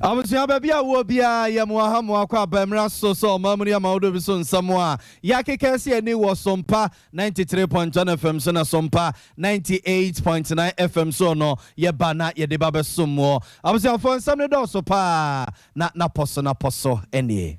Abusia baby a bia ya muahamu akwa bamra so mamuri amaudo biso nsamwa yake kesi eni wo Sompa 93.1 FM so na Sompa 98.9 FM so no ye bana ye de babe somo abusia fo nsam ne do so pa na poso eni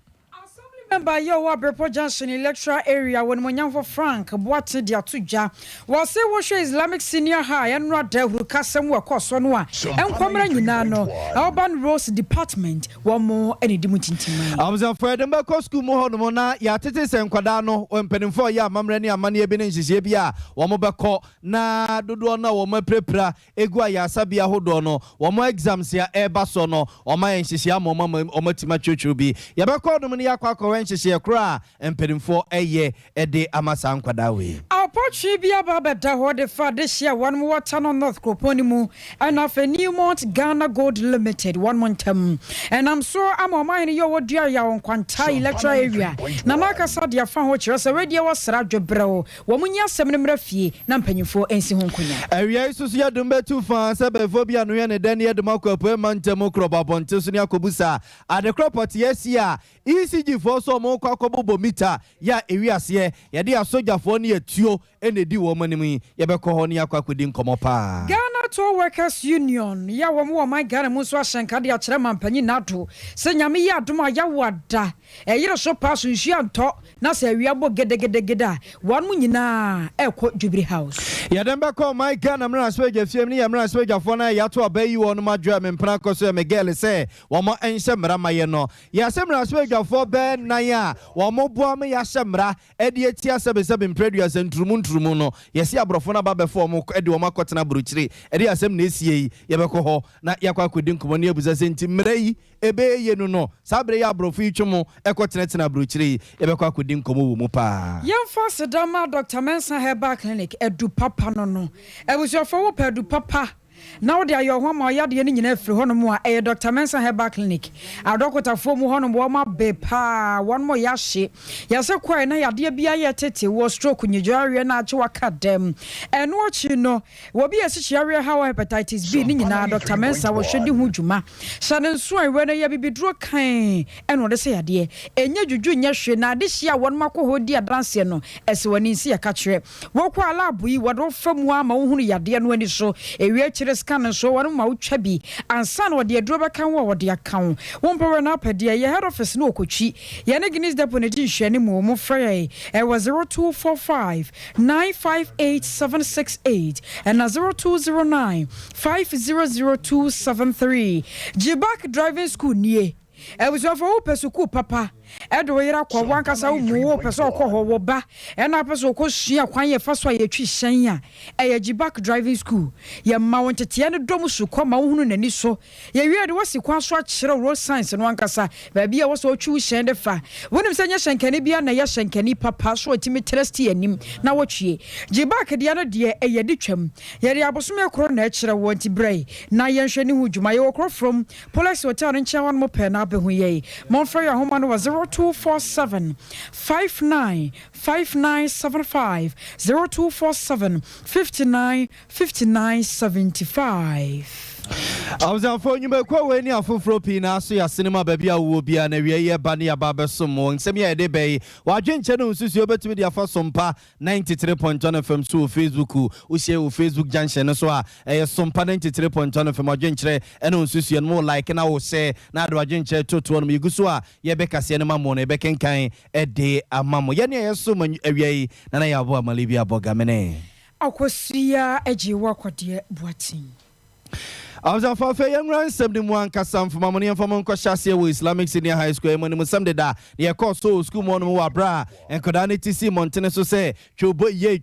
Member yo Aberpo Junction electoral area when Monyanfo Frank Boate dia tuja was say wo Islamic Senior High and rather who kasem wo koso no a enkwamra nyina no urban roads department wo mo eni dimutintima abusia fo edemba ko school mo hono na ya tete senkwada no empenimfo ya amamre ne amane bi ne nhihye bi a wo mo beko na dodo na wo mo prepra egu ya sabia hodo no wo mo exams ya eba so no wo ma nhihye amoma omatima chocho bi ya beko no ne yakwa nhihye kra empedimfo eye ede amasa nkwada we Apochi bia baba da ho de fa de share one water no North Kroponimu and of a Newmont Ghana Gold Limited one montem and I'm so am mine yo wodua ya on kwanta electoral area na maka sadia fa ho kire se radio wasra dwobrɛw wo munya asɛm ne mrafie na mpanyimfo ensi ho nkonya awia isusu ya dumbe tu fa se befo bia no ye ne dan ye de makopo mantem kroba bonte so ne akobusa ade cropot yesia ECG for so mo kwakobo mita ya ewiase ye de asojafo ne atuo enedi wo manim ye beko ho ne akwakodi nkomo pa Ghana Toll Workers Union ya wo my Ghana mu so ahyenka de akyere mampanyi nato se nyame ya adom ya wada yire so pass nsu anto na se awia bo gedegedegeda wan mu nyina ekɔ Jubilee House ya dem beko my Ghana mra speja fiem ne ya mra speja fo na ya to abayi wo no madwa me mpra koso me gele se wo mo enhye mra maye no ya se mra speja fo be na ya wo mo boa me ya hye mra edi etia sebe mpredua sentrumu no yesi abrofo na ba befo mo edi wo makotena buruchire edi asem na esie ye beko ho na yakwa kodi nkomo ne abuza senti mra yi ebe ye no sabre ya abrofo itwemo ekotena buruchire ye beko akodi nkomo wo mu pa yemfa sedama Dr. Mensa Herbal Clinic edu papa no ebusuafo wo pa edu papa now they are your home or yard yen in free honomo a Dr. Mensa Herbal Clinic a doctor for mu honomo ma be pa one more yashi yase kwai na yade bia ye tete wo stroke nyijare na ache waka dem eno ochi no wo bi esichiare how hepatitis B ni nyina Dr. Mensa wo hwedi hu dwuma sane nso anwe na ya bibiduro kan eno de se yade enye dwudwu nya hwe na de hia won makɔ hodi adranse no ese wani nsi ya ka kire wo kwa lab yi wodo famu ama wo hunu yade no ani so ewie scan so one ma utwa bi ansa na de aduro beka wo de account won power na pede ye head office no okotwi ye ne Guinness depo ne di hwe ne mo frɛ e was 0245 958 768 and 0209 500273 Jibak driving school nie e was for pesuku papa edo yira kwa wankasa umu wo pese okɔ wo ba na pese okɔsua kwan ye fa so ye twi hyen a ye Jibak driving school ye ma won tete ne dom su kɔ ma hunu nani so ye wie de wasi kwan so akyere road science no wankasa ba bia wo so twi hyen de fa wonim sɛ nya hyenkani bia na ye hyenkani papa so otimi trust anim na wo twie Jibak de no de ye de twam ye de abosom ekoro na akyere wo nti brɛ na ye nhwɛ ne hu dwuma ye wokɔ from police hotel nkyɛn wan mo pɛ na abehu ye mon frɛ ya homa no was 0247 59 5975 0247 59 59 75 Awuzanfo nyumba kwa weni afufro pi na aso ya cinema baby awo bia na wie ye ba ne ya ba besom nsem ye de bei wadwenche no nsusu obetumi de afa Sompa 93.1 FM so Facebook wo share wo Facebook junction so a Sompa 93.1 FM wadwenche eno nsusu no like na wo share na de wadwenche toto no yiguso a ye bekase ne mamo na bekenkan de amamo ye ne ye so awie na ya bo amalibi abogamene akosia eji wakode buatin Awuzanfo fe yemran sem de mu ankasa mfama mo ne mfama nkohyase wo Islamic Senior High School mo ne musam de da ye course so school mo no wa bra enkoda ne tisi montene so se chobo ye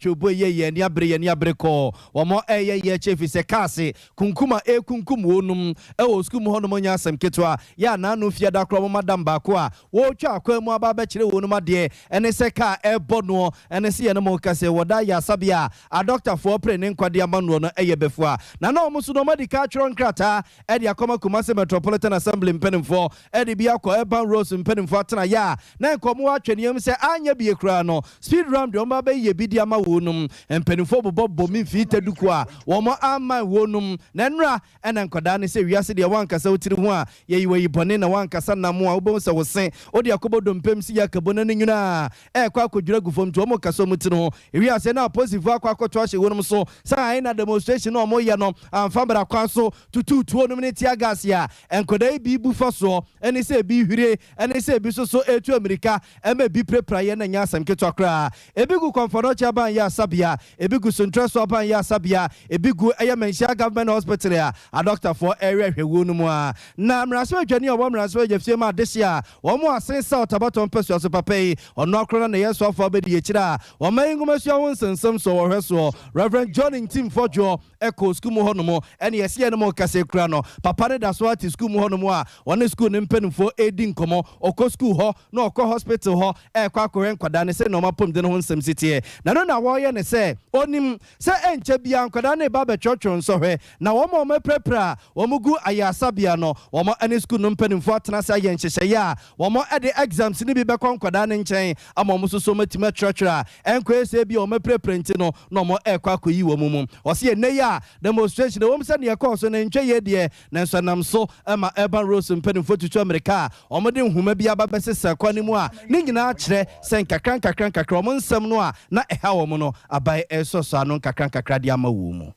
ye ne abre ko wo mo ye chief se kase kunkuma kunkum wonum wo school mo no mo nya asem ketwa ya na no fia da kro mo madam ba ko a wo twa akwa mu aba ba kire wonum ade ene se ka ebo no ene se ye no mo kase woda ya sabia a doctor for pre ne nkwade ama no ye befua na no mo so no medical yɛatwerɛ nkrataa ɛde akɔma Kumasi Metropolitan Assembly mpanimfoɔ ɛde bi akɔ Urban Roads mpanimfoɔ atena yɛ a na nkɔmɔ atwɛneɛm sɛ anya bie koraa no speed ram deɛ ɔma bɛyɛ bi di ama wɔnum mpanimfoɔ bobɔ bomi fiita duku a wɔn ama wɔnum na nnura ɛna nkɔdaa ne sɛ wiase deɛ wankasa wotiri ho a yɛyi wɔyi bɔne na wankasa nam a wobɛhu sɛ wo se wode akɔbɔ dompem si yɛakabɔ no no nyinaa ɛkɔ akɔdwira gu fam nti ɔmo kasa ɔmo tiri ho ewiase na aposifoɔ akɔ akɔto ahyɛ wɔnom so sɛ ayi na demonstration na ɔmo yɛ no amfa mbra kwan so tututuo nom ne tia gas a nkɔdaa yi bi bu fa soɔ ɛne sɛ ebi hwire ɛne sɛ ebi soso etu Amerika ɛma ebi prepraeɛ na nya asɛm ketewa koraa ebi gu kɔnfɔdɔkye aban yɛ asabea ebi gu sontrɛ so aban yɛ asabea ebi gu ɛyɛ Manhyia government hospital a adɔktafoɔ ɛrɛ hwɛ no mu a na mmaraso adwani a wɔn mmaraso adwafie ma adehye a wɔn asen south abatɔ mpɛsua so papa yi ɔno akoro na yɛ so afɔ abɛdi akyire a wɔn ayi ngumasua ho nsensɛm so wɔhwɛ so Reverend John Ntim Fɔdwo ɛkɔ sukuu mu hɔ nom ɛne yɛsi yɛ no mu kasa kura no papa ne da so ate sukuu mu hɔ nom a wɔne sukuu ne mpanimfoɔ edi nkɔmɔ ɔkɔ sukuu hɔ na ɔkɔ hospital hɔ ɛkɔ akɔhwɛ nkwadaa ne sɛ na ɔma pom de ne ho nsɛm siteɛ na no na wɔyɛ ne sɛ onim sɛ ɛnkyɛ bia nkwadaa ne ba bɛtwɔtwɔ nsɔhwɛ na wɔn a wɔprɛprɛ a wɔn gu ayasabea no wɔn ne sukuu no mpanimfoɔ atena sɛ ayɛ nhyehyɛeɛ a wɔn de exams ne bi bɛkɔ nkwadaa ne nkyɛn ama wɔn nso so matumi atwerɛtwerɛ a ɛnkɔ ɛsɛ bi a wɔn prɛprɛ nti no na wɔn ɛkɔ akɔyi wɔn mu wɔsi ɛnɛ yi a demonstration wɔn sɛ neɛ ɛkɔɔ so ne ntwɛ yɛ deɛ na nso nam so ɛma Urban Roads mpanimfoɔ tutu Amerika a wɔn de nhoma bi aba bɛsesa kwan ne mu a ne nyinaa kyerɛ sɛ nkakra wɔn nsɛm no a na ɛha wɔn no aban ɛsɔsɔ ano nkakra de ama wɔn mu.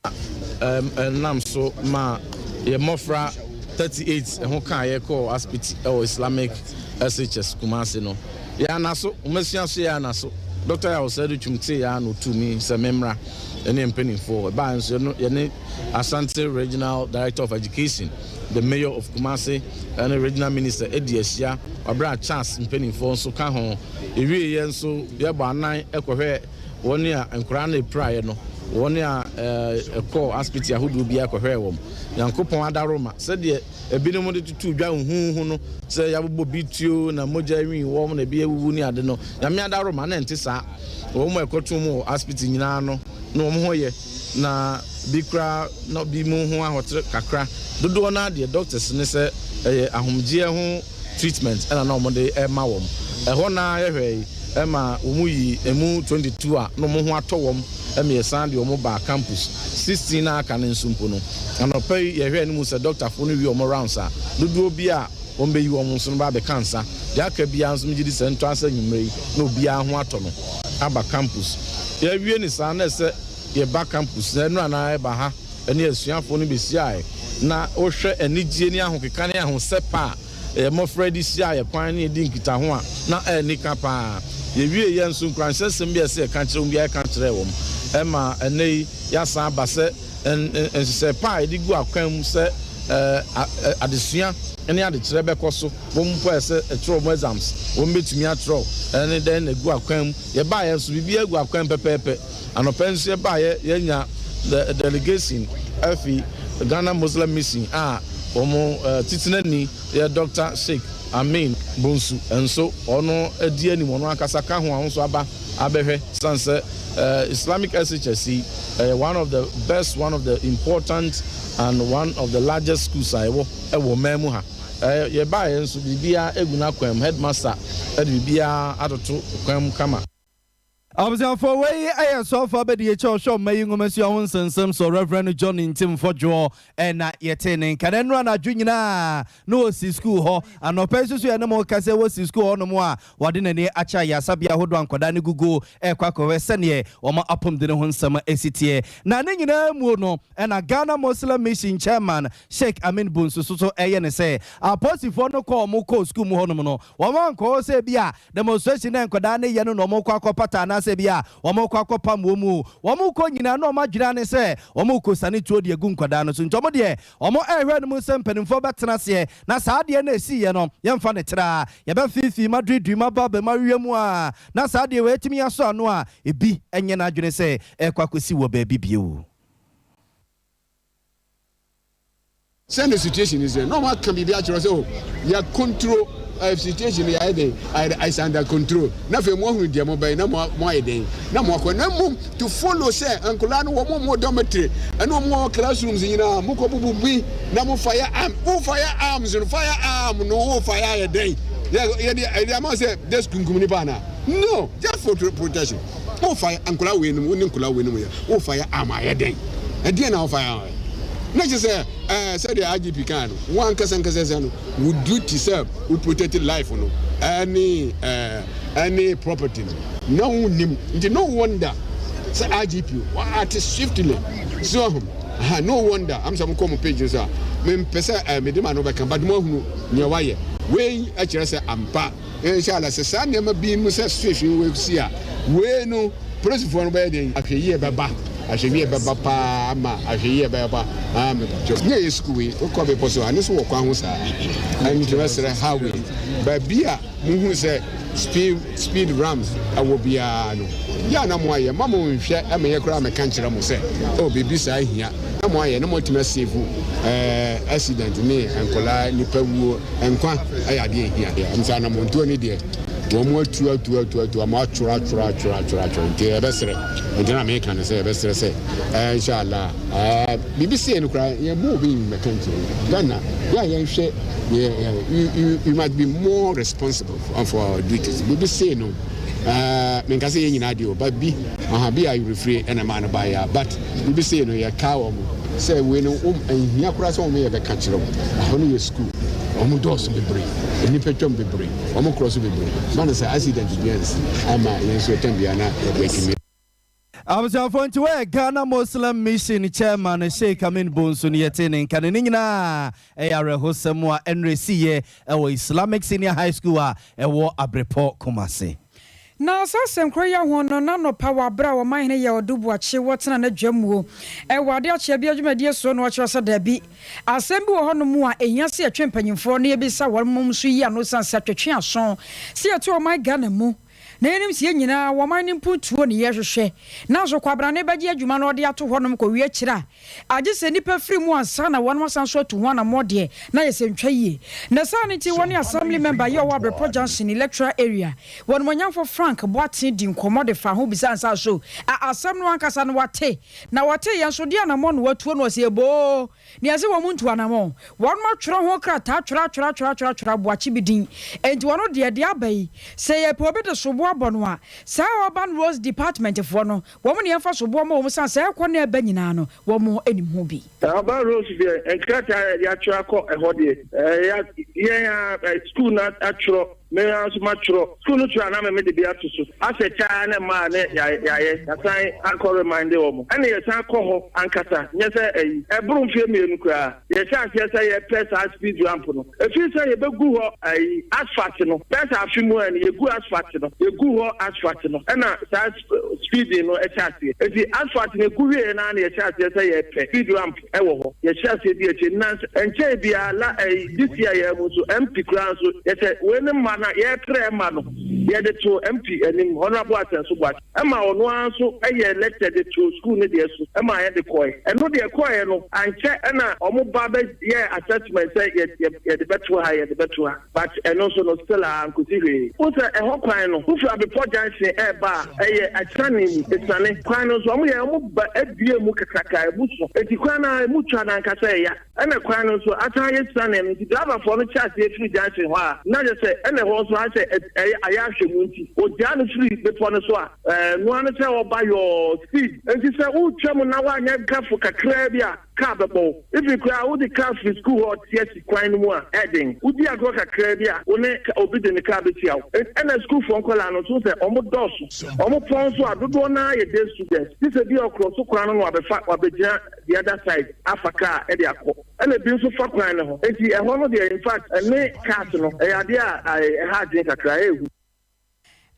Nam so ma yɛ mmɔfra 38 ɛho kaa yɛkɔ aspiti ɛwɔ Islamic SHS Kumasi no yɛ anaso ɔmasua so yɛ anaso Dr. Yawosadu Chumte ya no tumi sɛ memra ɛne mpanimfoɔ ɛbaa nso yɛne Asante Regional Director of Education, the Mayor of Kumasi and the Regional Minister Edi Asia Abra Chance mpanimfoɔ nso ka ho ewie yɛ nso yɛbɔ anan ɛkɔhwɛ wɔne a nkora ne praeɛ no wɔne a ɛkɔ aspiti ahodoɔ bi akɔhwɛ wɔm Nyankopɔn adaroma sɛdeɛ ebinom de tutu dwa huhu no sɛ yabobɔ bitio na mogya nwi wɔm na bi awuwu ni ade no nyame adaroma na ente saa wɔn ɛkɔto mu aspiti nyinaa no na wɔn ho yɛ na bi kra na bi mu ho ahotre kakra dodoɔ na de doctors ne sɛ ɛyɛ ahomgye ho treatment ɛna na wɔn de ɛma wɔm ɛhɔ na yɛhwɛ ɛma wɔn yi emu 22 a na wɔn ho atɔ wɔm ɛma yɛsan de wɔn ba campus 16 na aka ne nsumpo no anɔpɛ yɛhwɛ ne mu sɛ doctorfo no wi wɔn rounds a dodoɔ bi a wɔn bɛyi wɔn nso no ba bɛka nsa deɛ aka biara nso gye di sɛ ntɔ asa nwummerɛ yi na obiara ho atɔ no aba campus yɛwie ne saa na ɛsɛ yɛba campus na ɛno anaa ɛba ha ɛne asuafoɔ no bɛsiaeɛ na wohwɛ anigye ne ahokeka ne ahosɛpa a mmɔfra de si a yɛkwan ne yɛdi nkitaho a na ɛnika paa yɛwie yɛ nso nkranhyɛsɛm bi a ɛsɛ yɛka kyerɛ wɔn bi a yɛka kyerɛ wɔn ɛma ɛnɛ yi yɛasan aba sɛ nhyehyɛ pa a yɛde gu akwan mu sɛ adesua ne adekyerɛ bɛkɔ so wɔn mpo ɛsɛ ɛkyerɛ wɔn exams wɔn bɛtumi atwerɛ ɛne dɛn na gu akwan mu yɛbaa yɛ nso biribi agu akwan pɛpɛɛpɛ anɔpɛ nso yɛbaa yɛnya delegation afi Ghana Muslim Mission a wɔn titinani yɛ Dr. Sheikh Amin Bonsu nso ɔno adi anim ɔno ankasa ka ho a nso aba abɛhwɛ sanse Islamic SHS one of the best, one of the important and one of the largest schools ɛwɔ mɛmu ha yɛbaa yɛn nso biribiara eguna kwam headmaster ɛde biribiara atoto kwam kama. Abzanfo wey aye so fa be de cho show mayi ngomasua ho nsensem so Reverend John Ntim Fɔdwo na yete ne nkane no na dwunyina no osi school ho anopa susu ye ne mo kase wo si school ho no mo a wode ne acha ya sabia hodo ankoda ne gugu kwakɔwe sene o ma apom de ne ho nsem esitie na ne nyina mu no na Ghana Muslim Mission chairman Sheikh Amin Bonsu so eye ne se aposifo no kɔ mo kɔ school mu ho no no wo man kɔ se bia demonstration na ankoda ne ye no mo kɔ akɔpata na sebia omo kwa kopa mu omo ko nyina na omo dwira ne se omo ko sane tuo de gu nkwada no so ntomo de omo ehwe no mu sempanimfo betena se na saa de na esi ye no yemfa ne tra ye ba fifi madridri mababa mawiamu a na saa de we timi aso ano a ebi enye na adwene se ekwakosi wo ba bibie. Send the situation is there. No one can be there to say, oh, you control situation is under control. Nothing more with the mobile, no more day. No more to follow, say, Uncle Lano, one more dormitory, and no more classrooms in Mukobu, no more firearms, firearms, and firearm, no fire a day. Yeah, I must say, this Kunkumibana. No, just for protection. Oh, fire, Uncle Win, Uncle Win, oh, fire, am I a day? And then I'll fire. Not just say the IGP can one Casan would do to serve, would protect life on any property. No wonder. Say IGP, what is swiftly. So, no wonder. I'm some common pages. Men pesa medema no back, but more near wire. Way actually say ampa. Inshallah, say, San never been Musa situation will see. We no press for wedding after year baba. I should be a papa, I should be a papa. Just near school, we call it possible, and this walk on was and interested in how we. But beer, who said speed rams, I will be a no. No more, your mamma will share a mere crime, a country, I say. Oh, be beside here. No more, no more to save accident, me, and collide, Nipper, and Quan, I did here. I'm saying I'm on 20 days. One more to a much the best, and then I make and say, best say, inshallah. BBC and cry, you're moving the country. Ghana, you might be more responsible for our duties. BBC, no. Menkase in idea, but be I refrain and a man by but BBC, no, your cow say, we know, and here cross on me a country. Only a school. Doors to be brave, and Nippeton be brave, almost cross to be brave. Man is an accident against I was going to wear Ghana Muslim Mission Chairman Sheikh Amin Bonsuni attending Kanina, A.R. Hosamwa, Henry C. Islamic Senior High School, a war Abreport Kumasi. Now, some Korea one no power brow, mine here or do what she what's on a jemu. And what dear Chabia, my dear son, watch us a debby. Assemble Honomua, and Yancy a champion for near Bissa, one mum, she and no sun such a chance song. See a two of my gunner. Names Yenina, woman put 20 years share. Now, so Quabrane Badia, you man or the other one go reachra. I just send a free one son, one was answer to one or more dear. Now, you same tray. Nasanity, one assembly member, your Wabra projects in electoral area. One young for Frank, what didn't commodify for who besides our show. Someone can what tay. Now, what tay, and so Diana Mon, what one was here, bo. Near the woman to Anamo. One more tronka, tra, watch be ding. And one of the Diabe say a poor better so. Bonwa sa urban rose department for no woman here for so bomo san say kwon e banyina no wo mo anim ho bi urban rose there enkata ya twa ko e hode ya school na atro me also matro school no twa na me de bia to so ase cha na ma ne ya san anko remind wo ene ya san ko ho ankata nye se e buru mfie mienu kra ya cha se ye press speed ramp no e fi se ye begu ho asphalt no press afimu ani ye gu asphalt no gu ho asphalt no na that speed no e cha se enti asphalt no gu wie na na ye cha se ye speed ramp e wo ho ye cha se bi e che na enche bia la this year ye mo so MP kra so ye se we ne ma na ye tre ma no ye de to MP enim honorable atenso gwa e ma ono anso e ye elected to school ne de so e ma ye de koi e no de koi no anche na omo ba be ye assessment say ye de beto ha ye de beto ha but eno so no still ankuti hwe o se e ho kwan no fu abi projanse e ba e ye atani itani kwan no so omo ye omo ba adue mu kakaka e bu so enti kwan na mu twa na nkasa ya e na kwan no so atan ye tsane no driver for no chance e free janse ho a na je se e na ho so a se aya hwemu nti o dia no free beto no so a no an se oba your speed enti se u twam na wa nya gafo kakra bia car bebo if you cry wo the car for school or yes kwan mu a heading wo di agro kakra bia one obi de ne car betiaw and school for nkola no so se omo doso omo pon so adodo na ye day students this be across so kwan no abefa abegina the other side afaka e de akọ and be so fa kwan no enti e ho no de in fact me car no e ade a ha de kakra e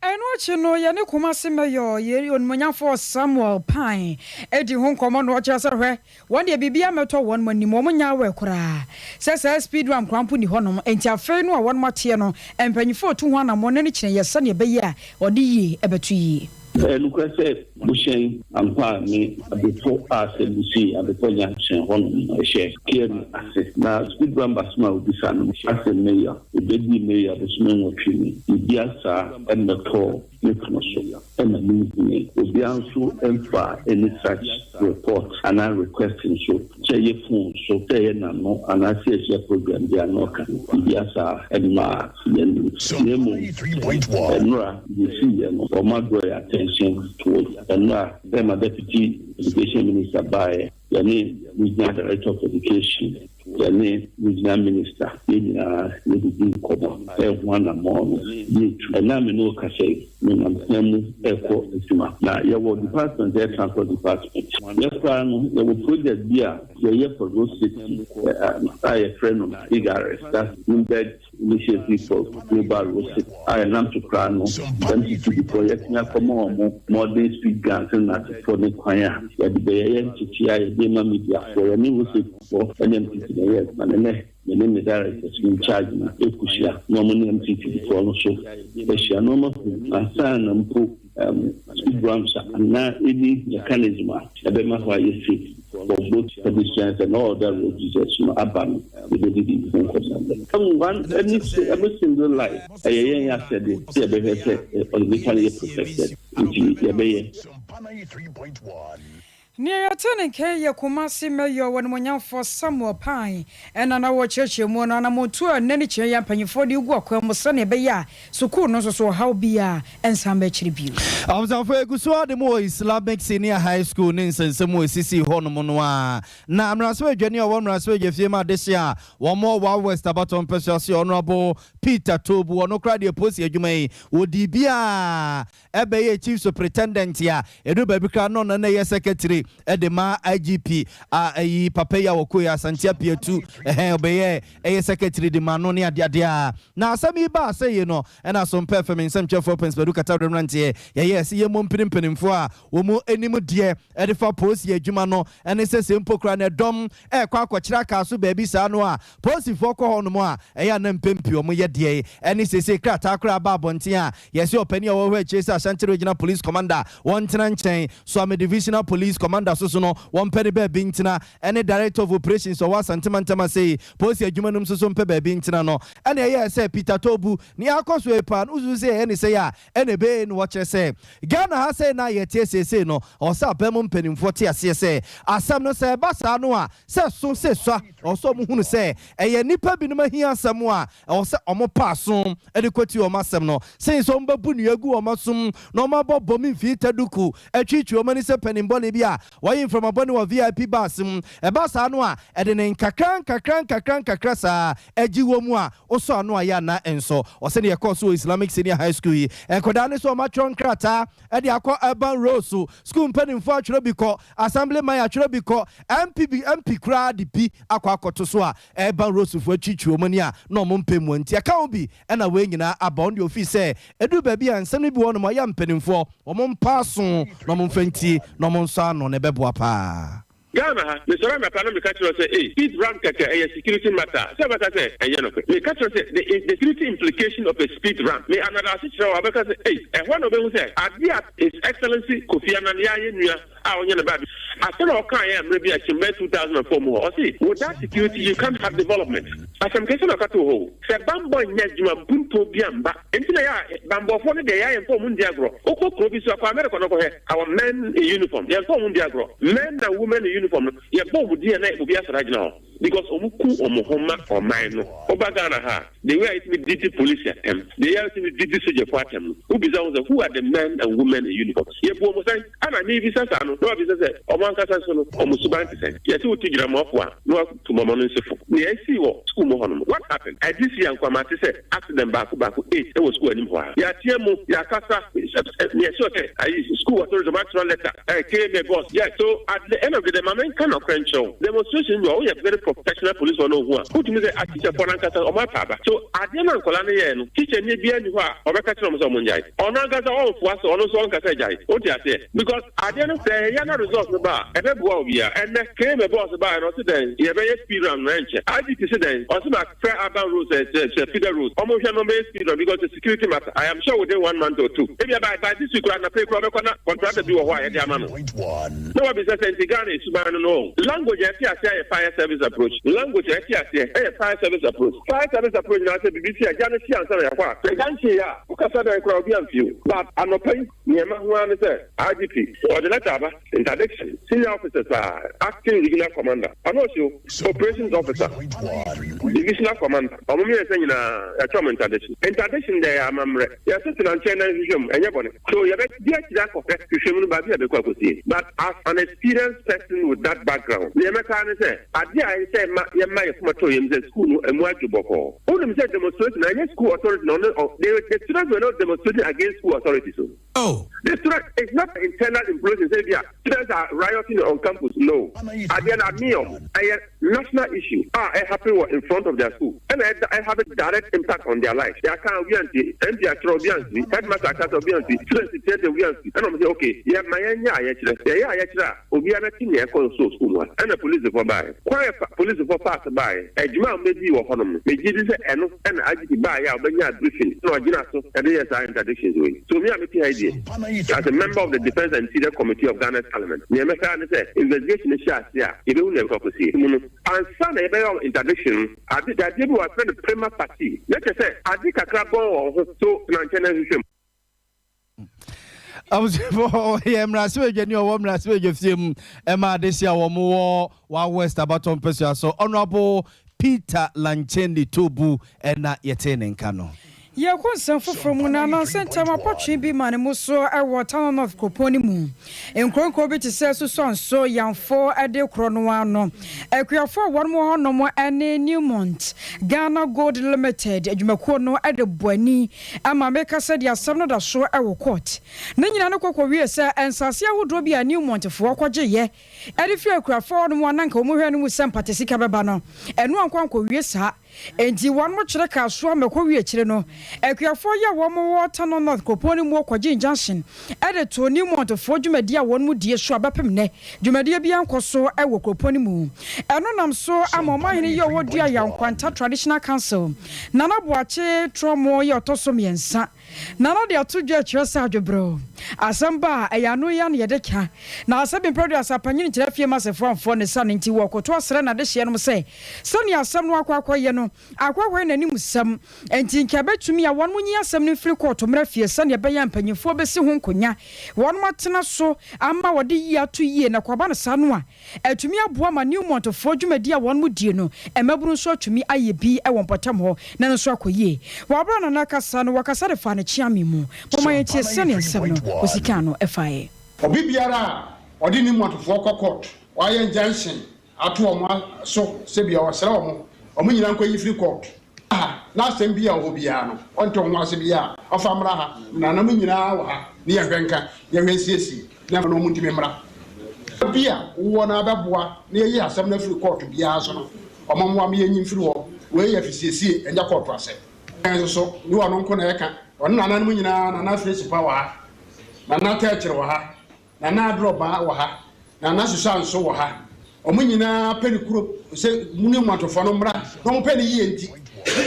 I know no ye ne kuma se meyo ye onmonya for Samuel Pine edi ho nkomo no cha se hwe won de bibia meto won mani mo nya we kura se speed ram krampo ni honom enti afei no won mate no empanyifo tu ho anamo ne kire ye se ne be ye a odi yi ebetu yi Lucas Bushen and Palmy, before us, and Lucy, and before Jansen, one share, clearly access. Now, speed run Basma will be son, as a mayor, the bedi me ya besmen otwini ibiasa and the call mekoso and the meeting obianso emfa any such report and I requesting so say your phone so say na no and I say your program they are not can ibiasa and ma nemo 3.1 you see or my attention to it and then my deputy education minister by the name regional director of education the name regional minister in the common one among and now me no say no am echo estima na your department there transport department yes plan your project there your for those city I friend of Igare that's embed initiative for global road I am to plan them to the project na come on modern speed guns and not for the choir the the media for any for NMT yes and the name is director in charge na ekushia no money MTT for no so ekushia no mo asan na mpo speed ramps na any mechanism ebe ma why you see for both pedestrians and all other road users no aban we dey do the concern one every single life ya said it say be say politically protected Sompa 93.1 Near turning Kaya Kumasi Mayo when one for Samuel Pine and an hour church one on a motor and any chair penny for the walk almost sunny beya so cool no so how be and some tribute. I was afraid to saw the more Islamic senior high school names and some more CC Honomonwa. Now I'm Rasway Junior one Rasway Jeffima this year. One more Wild West about on Persuasi Honorable Peter Tobu or no crowd your pussy you may would be a chief superintendent here. A do baby can on an secretary. Edema IGP a papaya wokuya santia P2 obeye secretary de manoni adia na asami ba say you know and as some performing some chef opens bedu kata remnantie yes ye mom pinimfo a wo mu enim de e fa post ye adwuma no ene se sempo kra na dom kwa akokira ka so ba bi sa no a posifo ko hono mo a ya na mpempi o mo ye de ene se krata kra ba bonten a yes opani o wo chase Ashanti Regional Police Commander one tenanchen so am divisional police commander so no one penny be bintina any director of operations or was sentiment say post adwumanum so mpe be bintina no and yeah say Peter Tobu ni akoso epan uzu say any say ya any be no watch say Ghana ha say na ye TSC no or say abem mpanimfo te ase say asam no say basa no a say so say so or so mu hunu say eye nipa bi no mahia asam a or say omo pasom edekoti o masam no say so mbabu nuagu o masum no mabobbo mi fi taduku atwitwi o mani say panimbo ne bia why from a boni wa VIP bus e bus anu a e de kakran sa ejiwo mu a oso anu a ya na enso o se ne course Islamic Senior High School yi e koda ne so ma tron krata e de akọ urban roads school mpanimfo atwero biko assembly man atwero biko MP kra de bi akoto so a urban roads fo atwitwi omani a no mo mpemu nti aka obi e na we nyina abound the office e edu ba bi ansem bi wono ma ya mpanimfo o mo mpaso no mo mfanti no mo nso no ne beboa pa Ghana, the Sorama Panama catcher say, speed ramp a security matter. Sabata say, the catcher say, the security implication of a speed ramp. May another situation, because and one of them say, Adia is Excellency Kofi Annan, our baby. After all, I am maybe a 2004 more. See, without security, you can't have development. As I'm guessing, I got to hold. Say, Bambo, Nejuma, Bunto, Biamba, until Bambo, for the day I am for Mundiagro. Oko Krobis of America, our men in uniform, they are for Mundiagro. Men and women in uniform. Yeah, both DNA will be as right now. Because Omuku or Mohoma or Mine, Obagana ha, they were with DT police at them. They are with DT soldier party. Who are the men and women in uniform? Yeah, Bomo say, and I need this answer. No, this is Omanka Sasso, Omusubanti say. Yes, you take them off one, no to Mamon Sefo. The IC or school Mohon. What happened? I did see Kwamati said, after them back 8, it was going anymore. Yeah, Tiamo, Yakasa, yes, okay. I school authority maximum letter. I came a boss. Yeah, so at the end of the day, my man cannot show. Demonstration, we have very professional police or no one. Put me the teacher for Ankasa or my papa. So at the end of Colonial, teacher need be anywhere or a catcher on someone. On Ankasa, all for us, or no one can say, what do you say? Because at the end of the day, yana results ba ebe bua obia and the claim a boss ba no say then ye be speed run ranch IGP say then also ma fair urban rules feeder rules almost no be speed run because the security matter I am sure within 1 month or two maybe by this week na pay crowd contract to do why e dey amano no be say Ghana is no language e a fire service approach language e a fire service approach na say BBC Ghana see answer ya kwa the ganche ya ukasa da crowd bi amfio but anopai niema ho an say IGP or the letter ba interdiction senior officers are acting regional commander and also operations officer divisional commander omomi e say na ya interdiction there amamre ya say na channel vision enye bone so ya be dia kida ko fe hwehwemu ba bia be kwa kosie but as an experienced person with that background the American say ade I say ya ma ye kuma to yem say school no emu adwoboko only say demonstration na school authority no the students were not demonstrating against school authorities so the student is not internal influence say bia students are rioting on campus no at the end of a national issue I happen in front of their school and I have a direct impact on their life they can't be anti and they are trobiancy headmaster can't be anti students take the wiancy and I'm say okay yeah my yeah obi ana tin ya kon so school and the police for by why police for pass by ejuma meji wo honom meji di say eno and agiti by ya obanya briefing no agina so and yes are interdictions way so me am idea as a member of the Defense and Interior Committee of Ghana's Parliament the American say investigation is here you don't never go see and some about interdiction I did that they were friend prima party let us say I did kakra bon so na I was for him Raswege new woman Raswege film Emma this year wa West about on person so Honorable Peter Lanchendi Tobu and na yetene nkano ya kwansa foforo mu na na senta mapotwe bi mane mu so ewo town of Koponi mu enkronko bi tse so so yamfo ade kro no ano ekuafo won mu hono mo ene Newmont Ghana Gold Limited adwumako no ade boani ama meka se dia asem no da so ewo court na nyina no kokko wie se ensase ahodo bi a Newmont fo akwaje ye ade fi ekuafo no mo nanka o mu hwe no mu sympathy sika beba no enu ankwanko wie sa enti won mo kire ka so amekọ wie kire no ekuafo ya wo mo water no North Koponi mu okwaje junction ede to Newmont fo dwumadi a won mu die so abapem ne dwumadi bi ankoso ewo Koponi mu eno nam so amomahene ye wodua ya nkwanta traditional council nana boache tromo ye otoso miensa nana de atodwa kire sa adwebro asamba ayano ya ne yedeka na asabi produce apanyini kire fie masefo amfo ne sa ne nti wo koto asre na de hye no se sani asam no akwakoye no akwahwe nanim sam enti nka betumi a won munyi asam no firi court mra fie sani be ya mpanyimfo besi ho nkonya won matena so amma wode yi ato yie na kwaba no sa no a atumi aboa ma Newmont fo dwumadi a won mu die no emaburu so atumi aye bi e won potam ho na no so akoyie wabra na nakasa no wakasa de fa ne chiame mu moma ye tie sani asam no osika no efae obi biara odi Newmont fo court waye junction ato omo so se bia wasra omo nyina nko yi free court na asem bia ho bia no onto ho ase bia ofamra ha na na nyina wa ha ne yehwenka yehwensiesi na no mu ntime mra bia wo na abeboa na yi asem na free court bia so no omamo am ye nyim free ho we ye fisiesie enya court ase enso so ni wo no nko na yeka on na mu nyina na free power ha na ta kire wa ha na drop wa ha na susanso wa ha omunyina penikuro se Newmont fo no mra no peni yi enti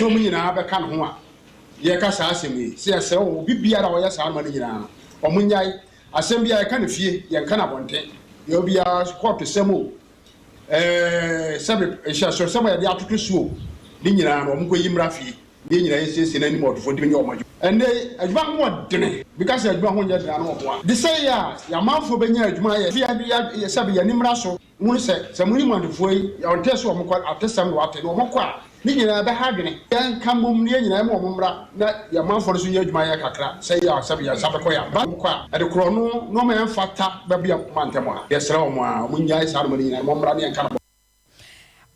no munyina be ka no ho a ye ka sa asemi se ese o bibiara o ya sa ma nyina omunyai asem bia ye ka no fie ye ka na bonte ye obia court semo sebe ehia so semo ye de atoto suo ni nyina no omko yi mra fie ni nyina ye sese na Newmont fo de nyo omajo ende adwuma ho dene because adwuma ho nya dene no ho de say ya manfo benya adwuma ye fie sebe ye nimra so mun se mun Newmont fo yi ya onte so omko atesam no ate no omko a ni nyina be ha dene yan kamum ni nyina mo omra na ya manfo so nya adwuma ye kakra say ya sebe ya sabe ko ya ba ko a de kro no ma en fata ba bia mantemo a ye sere omo a mun nya isa no nyina mo omra ne kan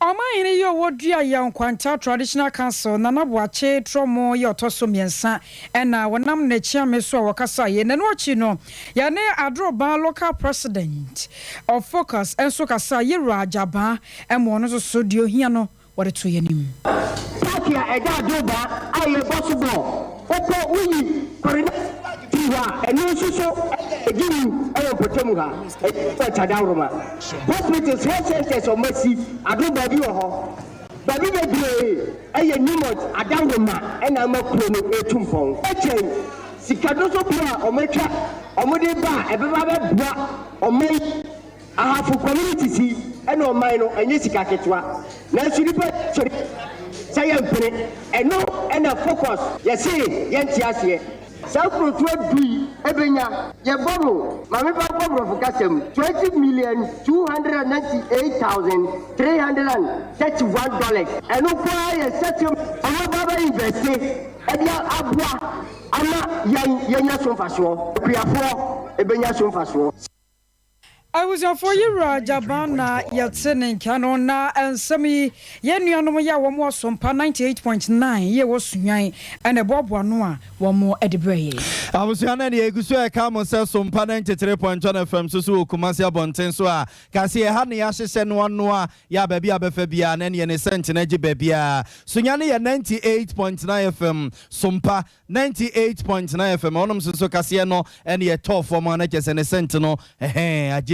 Omayini yo wodua ya nkwanta traditional council nana boache tromo ye otoso miensa ena wonam na chiame so wakasa ye nanu achi no ya ne adroba local president of focus enso kasa ye rajaba emo no so dio hia no wore to yanim Takia eja adroba aye possible opo uyi tiwa eno so egini ayo potemu ha e chadawroma hospitals health centers o masi ado baby ho baby bebre eye nimot adawroma ena makro no etumpon echen sikado so bia o metwa o mode ba ebeba be bua o mai ahafu community si ena o mai no enye sika ketwa na suripa sori sayan pere eno ena focus yesi yenti ase South Dui Ebenya Yebono Mami Papa of Custom $20,298,331 and no prior settlement Baba invested Edia Abua Ama Yanya Sompa Priafo Ebenya Sompa. I was for you, Rajabana, Yatsinin, Canona, and Semi, Yenuanoya, one more Sompa 98.9, ye was Sunyan, and a Bob Wanua, one more Edibray. I was Yana, Yagusua, Camon says Sompa 93.1 FM, Susu, Kumasia Bontensua, Cassia Hani Ashes and one Noa, Ya Baby Abefebia, and any cent in Edgy Babia, Sunyani at 98.9 FM, Sompa 98.9 FM, Onum Susu Cassiano, and ye tough for managers and a sentinel,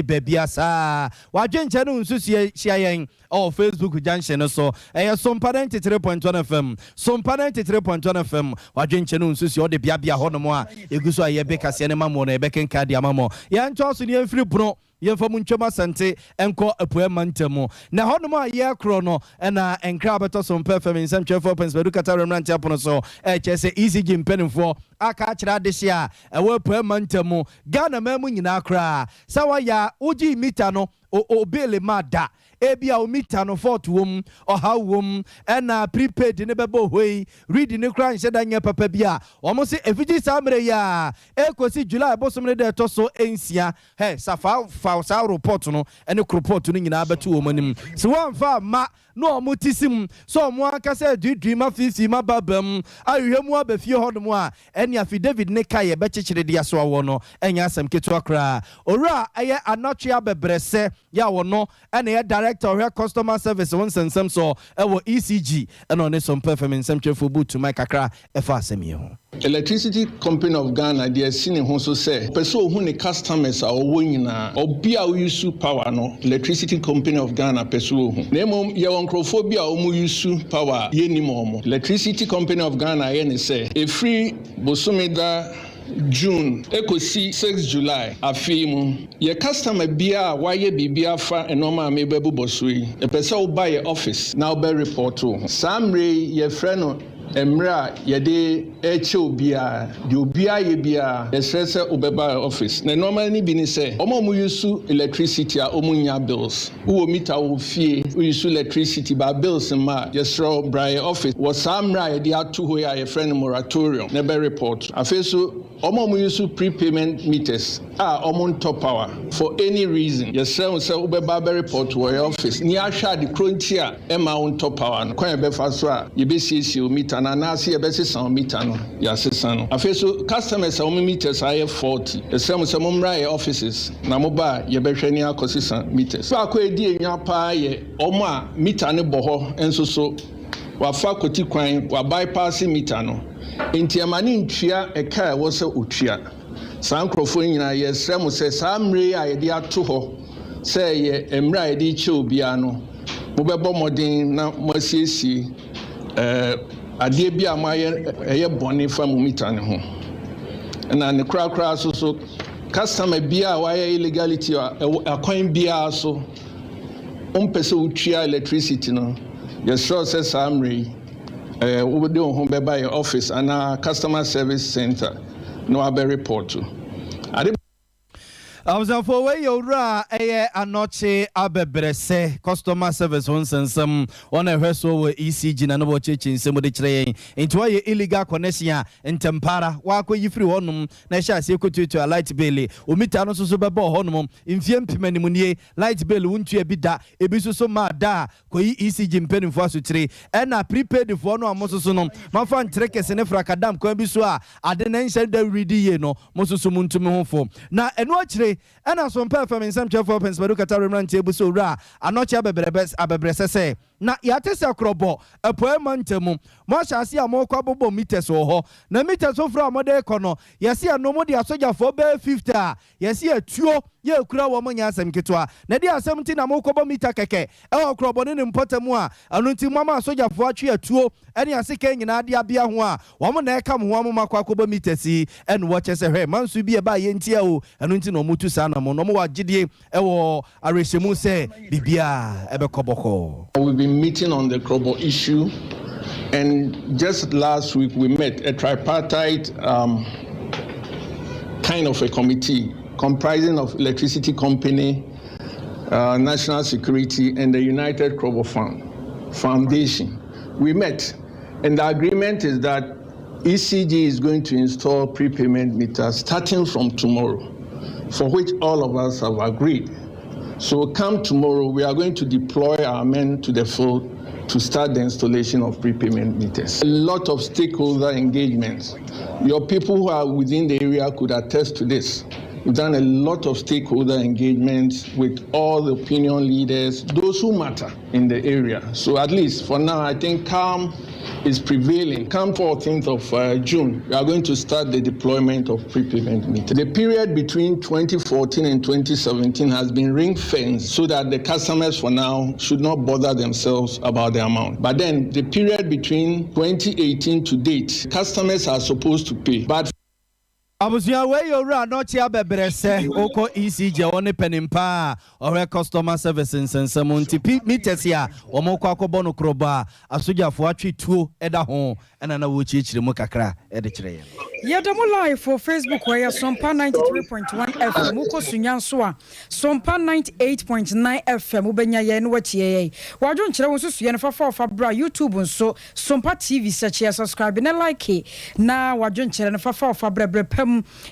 Bebiasa, Wajen Channel Susi Shiang or Facebook Junction so a Sompa 93.1 FM, Sompa 93.1 FM, Wajen Channel Susi or the Biabia Honomoa, Igusua Yebeka Cinema Mone, Becken Cadiamamo, Yan Charles in Free Pro. Yefamunchoma Sante enko apuemantemo na honoma ye krono na enkrabeto som perfect in some chefo pens bedukata remnant apono so chese easy gym penfo aka kira de hia ewe apuemantemo Ghana mamu nyina kra sawa ya uji mita no obele mada ebia o mita no fort wom o ha wom na prepaid ne bebo hoi read ne kra nse danya papa bia omo se efiji samre ya ekosi July bosomre de to so ensia he safa sa report no ene report no nyina betu wo manim se wan fa ma no omo tisim so omo aka se dream fifi ma babam ahwehemu abafie hodom a ene affidavit ne kai be chechire dia so awo no enya asem ketu akra owura aye anotwe abebrese ya wo no ene ya director of customer service won sensem so ewo ECG and on some performance some chefo boot to my kakra efa asemi ho. Electricity Company of Ghana they seen ho so say person who ne customers are wo nyina obi a use power no Electricity Company of Ghana person ho na mom ye wonkrofobia o mu use power ye ni mo Electricity Company of Ghana ye ne say e free bosomeda June ekosi 6 July afimu ye customer bia waye bibia fa enoma mebebu bosui e pese wo buy office now be report to samre ye frɛ no emra yede eche obia de obia ye bia esese obeba office na normal ni bi ni say omo mu use electricity a omunya bills wo meter wo fie wo use electricity ba bills ma yesro brai office wo samra yede atu ho ya ye friend moratorium na be report afeso omo mu use prepayment meters omo top power for any reason yesro say obeba be report wo your office ni ahwa de krontia e ma on top power no kwan be fa so a ye be siesie meter na see a best sound meter no ya sesan afeso customers are meters are 40 the same mumra offices na moba ye behwe ni akosisan meters so akọ edi enwa pa ye omo a meter ne boho enso so wa fa koti kwan wa bypass meter no enti amani ntua eka e wo se otua sankrofo nyina ye srem se samre a ye de ato ho se ye emra ye de che obia no mo bebo modin na mo asiesie adie bia ma ye bone fa mu meter ne ho na ne kra so customer bia wa ye illegality akwan bia so ompese utua electricity no ye sure say samre wo de ho be buy office and customer service center no abe report to I was for way yora anoche abebrese customer service on sensem on a vessel ECG na no church in some de kire into why illegal connection in tempara wa ko yi free honum na sha se ko to a light bill o mita no so be bo honum mfie mpemani munie light bill wuntu e bi da e bi so ma da ko yi ECG mpenimfo aso kire e na prepaid for no amoso no mafa ntre kese ne frakadam ko bi so a ade na nhyɛ da redi ye no mososo muntumi ho fo na eno akire Ade and as from perform in some chef opens Baduka Remnant table so ra anocha abebrese say na yatesa krobo epoe mantemu mo hyase a mo kwabobo meters wo ho na meters so fra amode kono yesi anomo de asoja for be 50 a yesi atuo ye kura wo mo nya asem ketwa na de asem ti na mo kwabobo meter keke e wo krobo ne mpotemu a anu nti mama asoja fo atwe atuo ene asike nyina de abia ho a wo mo na eka mo ho mo kwabobo meters ene wo chese hwe mansu bi e ba ye ntia o anu nti no mutu sa na mo no mo wagidie e wo arehemu se bibia ebe koboko. We've been meeting on the Krobo issue, and just last week we met a tripartite kind of a committee comprising of electricity company, national security, and the United Krobo Foundation. We met, and the agreement is that ECG is going to install prepayment meters starting from tomorrow, for which all of us have agreed. So come tomorrow, we are going to deploy our men to the field to start the installation of prepayment meters. A lot of stakeholder engagements. Your people who are within the area could attest to this. We've done a lot of stakeholder engagements with all the opinion leaders, those who matter in the area. So at least for now, I think calm is prevailing. Come 14th of June, we are going to start the deployment of prepayment meters. The period between 2014 and 2017 has been ring-fenced so that the customers for now should not bother themselves about the amount. But then the period between 2018 to date, customers are supposed to pay. But Abusia we yora no chia bebrese oko ECG one penimpa or customer service nsensem nti meters ya omo kwa akobo no kroba asojafo atwe tuo eda ho ena na wo chichire mu kakra ede kire ye demo live for Facebook where Sompa 93.1 FM uko sunyanso a Sompa 98.9 FM ubenya ye no watie wadwo nkire wo susu ye no fa bra YouTube nso Sompa TV search ya subscribe na like na wadwo nkire no fa bra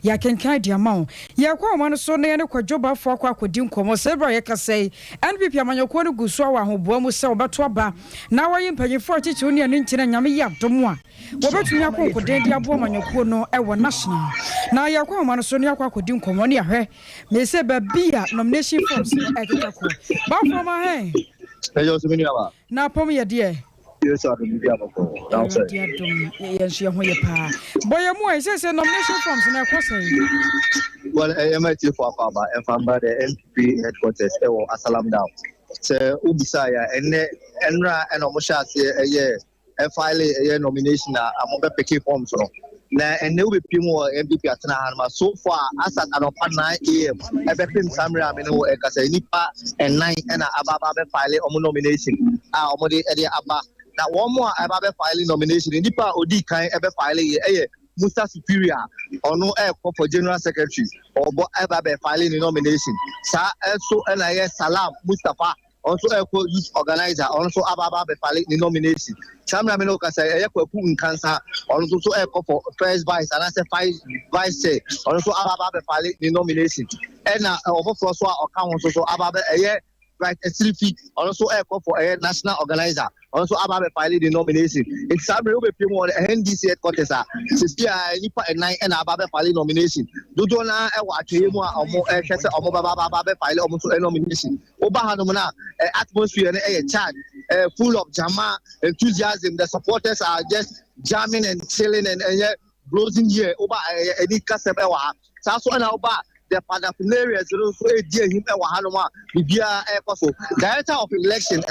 ya kenkan diamao ya kwa omano so na ye ne kwadwoba fo akodi nkomo sebra ye ka sei NPP amanyoko no guso wa hoboa mu se obeto aba na waye mpanyefo chichi oni ane nkire nyame ya domo a wobetu nya kwa koden dia bo amanyoko no ewo national na ya kwa omano so ne akwa akodi nkomo ne ahwe me se ba bia nomination forms ekekako ba from a he ejo se mini aba na pom ye de yes I do media bako down say yes ye ho ye pa boy mu e say nomination forms na ekosai well MIT for aba and from the NPP headquarters e wo Asalam down se ubisa ya enra eno mo sha se ye file ye nomination na amobe pick forms no na ene we pimu MPP atena hanma so far as at anopa 9 am ebe pim samra me no e kasa nipa 9 ena ababa be file omo nomination omo de e aba na one more eba be file nomination nipa odi kan ebe file ye Musa Superior or no for General Secretary or eba be file nomination sa so na Salam Mustafa also youth organizer also ababa be file nomination samra me no ka say kwaku nkansa also so for first vice and as vice chair also ababa be file nomination and ofo so account so ababa right a 3 feet also for a national organizer also about filing the nomination it's sabre we pay more NDC headquarters since nipa 9 and about filing nomination do na e wa atwe mu a omo kese omo baba file omo so nomination oba hanu na atmosphere na e charge full of jama enthusiasm. The supporters are just jamming and chilling and blowing here oba any kasem e wa so na oba the paraphernalia so him e wa hanu ma bibia e koso director of election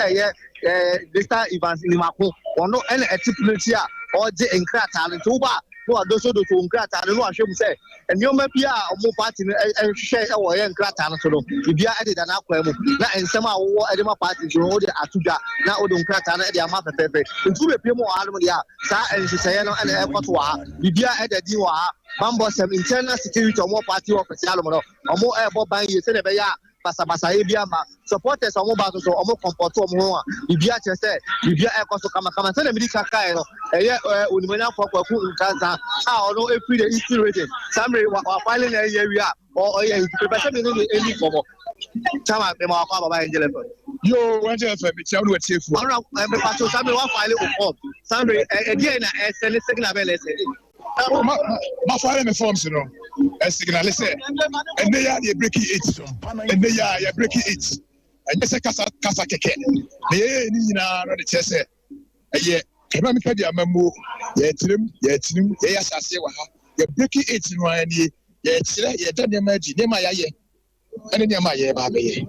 Mr. Evans Nimako ono ene etipulity a oje enkrata no to ba no adoso do to enkrata no ahwem say enioma bia omo party no hwehwe e wo ye enkrata no so no bibia e de na akwa mu na ensem a wo e de ma party so no de atuda na o do enkrata no e de ama pepepe ntu be pie mu wa no dia sa enhwehwe no ene e kwato wa bibia e de di wa mambo sem internal security omo party official no omo e bo ban ye se de be ya basa ebiama supporters omo ba so omo comfort omo ho a bibia chese bibia ekoso kama se na midi kaka no eye onimanya kwaku nkanza a ono free the east region samre wa filing na eye wi a o ye pese me no any komo chama me ma kwa baba angel yo wanje fa me tia no atifu ara me pato samre wa file o samre e dia na send signal bele send ma file me forms no signal say and they are breaking it and they are breaking it and just a kasa keke they ni na no the chese eh kema meka dia mamu ye tirim ye asase wa ha ye breaking it no ani ye kire ye da dem agi dem ayaye ene dem ayaye ba be ye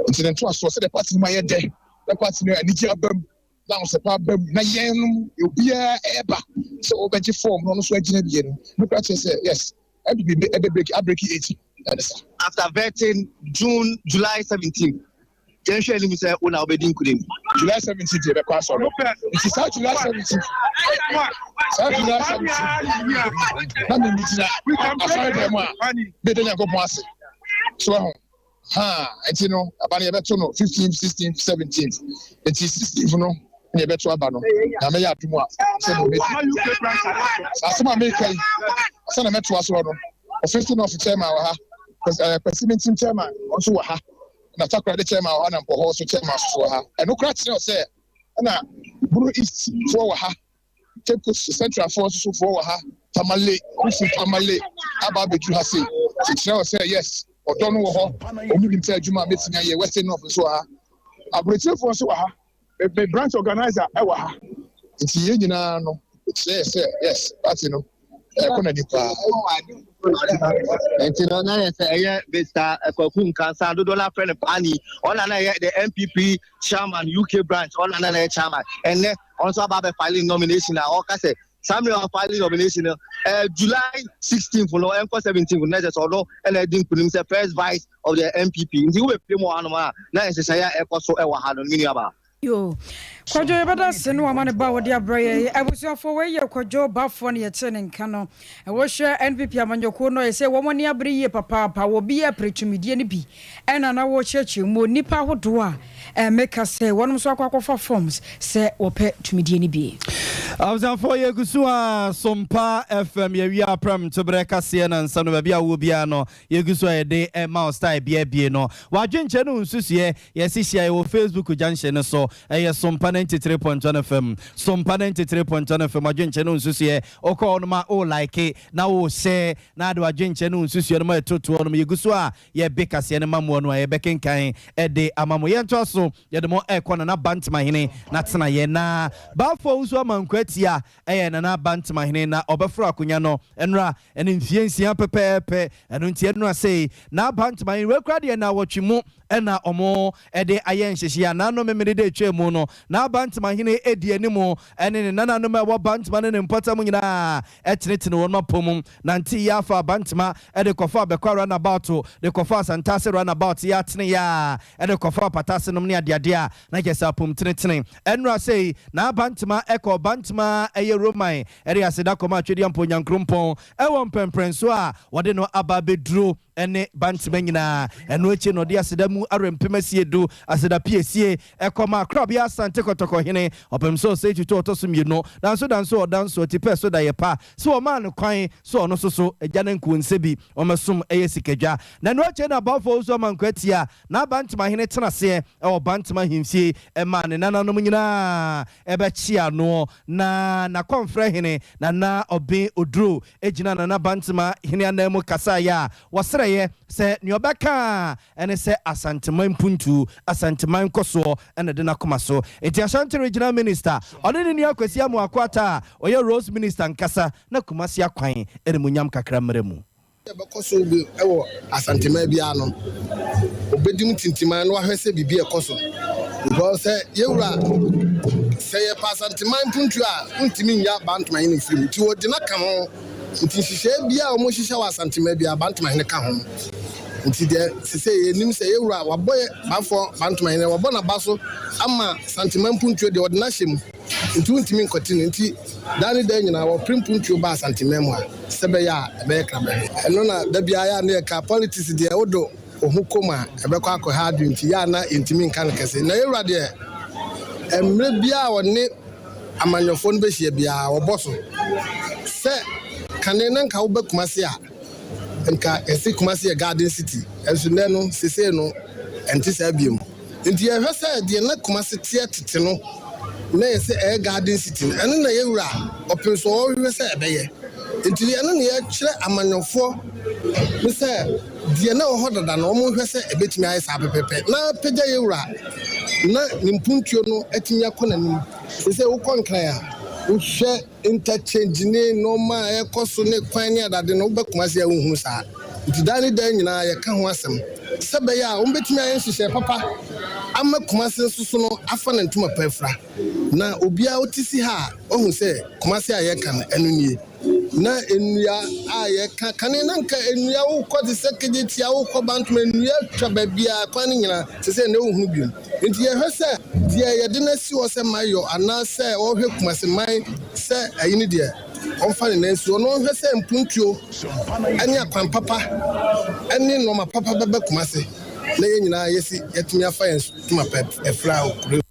incident to so the party ma ye de the party no ani ji abam now se pa bam na yen obia eba so obeji form no so agina bie no no pra say yes break it after vetting July 17th Tension limit say una obedin kudem July 17th be kwa so it is July 17th July 17th na me mitina afare dem a be den yakopon ase so enti no abane be to no 15th 16th 17th it is 16th no ne be to aba no na me ya adumu a se no be asema me kai se na me to aso no official of chairman wa ha president chairman also wa ha na takra de chairman wa na mpo ho so chairman so wa ha eno kra tire o se na Buru East for wa ha Cape Central force so for wa ha Tamale aba beju ha se tire o se yes odo no wo ho omu bi nta adwuma metin aye western north so ha abrochire for so wa ha the branch organizer e wa ha nti ye nyina no say yes party no kuna nipa nti no na say Mr. Ekwakum Kansa do dollar friend pani on na the MPP chairman UK branch on na chairman and also about filing nomination na all ka say Samuel filing nomination July 16th for no 17th for next so no and din kunim say first vice of the MPP nti we pay more anoma na say ekoso e wa ha no mini aba yo kwajo yebada se no amane ba wodi abraye abusuafo we ye kwajo bafo ne yete ne nka no wo hwe NPP amanyoko no ye se wo moni abriye papa wo bi ya pretumidie ne bi ena na wo cheche mo nipa hodo a meka se wonom so akwakofa forms se wo pe tumidie ne bi abuzanfo ye gusua Sompa FM ye wi apram to breka se na nsa no ba bia wo bia no ye gusua ye de mouse style bia no wadwenche no nsusuye ye sisia ye wo Facebook junction no so Sompa 93.1 FM Sompa 93.1 FM wadwenche no nsusuye okọ no ma o like na wo share na de wadwenche no nsusuye no ma etoto no ye gusua ye beka se ne mamu no ye bekenkan de amamo ye nto so ye de mo ekọ na bantma hene na tena ye na bafo uso amankwatia na bantma hene na obefra akonya no enra ene mfiensia pepepe eno ntie enra sei na bantma hene we kra de na wotwimu ena omo de ayen hyehia na no memede de twemu no na bantma hene edi animu ene ne nana no wa bantma ne mpota mu nyina etenetene won mapom na nti ya fa bantma de kofa bekwara na about de kofa santase run about ya tene ya de kofa patase no ne ade a na kesa pom tenetene enra sei na bantma eko bantma eye roman ere aseda koma twedi ampo nyankrompon ewo mpemprenso a wode no aba beduro ene bantma nyina eno eche no de aseda mu arempemasie do aseda piesie ekoma krabia sante kotoko hene opemso sei tuto otosumye no danso tipe so da yepa so o man kwan so ono soso agya na nku nsebi omesum eye sikadwa na no eche na bafo so man kwatia na bantma hene tenase e bantma himfie e man nananom nyina ebe chia no na konfre hene na obe odro ejina na bantma hene anamu kasa ya wasreye se niobeka ene se asanteman puntu asanteman koso ene de na komaso eti Ashanti regional minister onene ni akwasi amu akwata oye Rose minister nkasa na kumasi akwan ene munyam kakra mremu bekoso obi ewo asanteman bia no obedim tintiman no ahwese bibi ekoso because yewura say asanteman puntu a untimi nya bantman ni film ti odi na ka ho nti hihye bia o mo hihye wa asanteman bia bantman ni ka ho nti de se enim se yewura waboye bafo bantman ni wabo na baso ama asanteman puntu de odi na hyem nti untimi nkotini nti dani de nyina wo puntu ba asanteman mu a sebe ya ebe kra be eno na da bia ya na ka politics de odo ohukoma ebe kwa akọ ha adu nti ya na intimi nka nkese na yewura de emre bia woni amanyofo no be hie bia wo boso se kanena nka wo be kumase a nka esi kumase e garden city enso ne no sese no enti sa biem nti ye hwese de na kumase tie no na ese e garden city eno na yewura openso wo hwese ebe ye nti eno na ye kire amanyofo me say die na ho dada na omo hwese ebetimi ayi sa pepepe na pagya yewura na nimpuntuo no atimi akona nim se wo konkran a wo hwe interchange ne normal ekoso ne kwan ne adade no bekuma se ya wo hu sa ntidani dan nyina ye ka ho asem sebe ya wo betimi ayi hyehyɛ papa ama kumase nsusu no afa na ntuma pafra na obia otisi ha ohun se kumase aye kan enu nie na enua aye kan na nka enua wo kodi sekedi tia wo ko bantum enua twa babia kwan nyina se na ohun biom nti ye hwese dia ye de na si wo se mayo ana se wo hwe kumase man se ayi ni dia onfa ne nsu no hwese mpuntuo ani akwan papa ani no ma papa baba kumase na ye nyina yesi yetumi afa yen tuma pep efra okure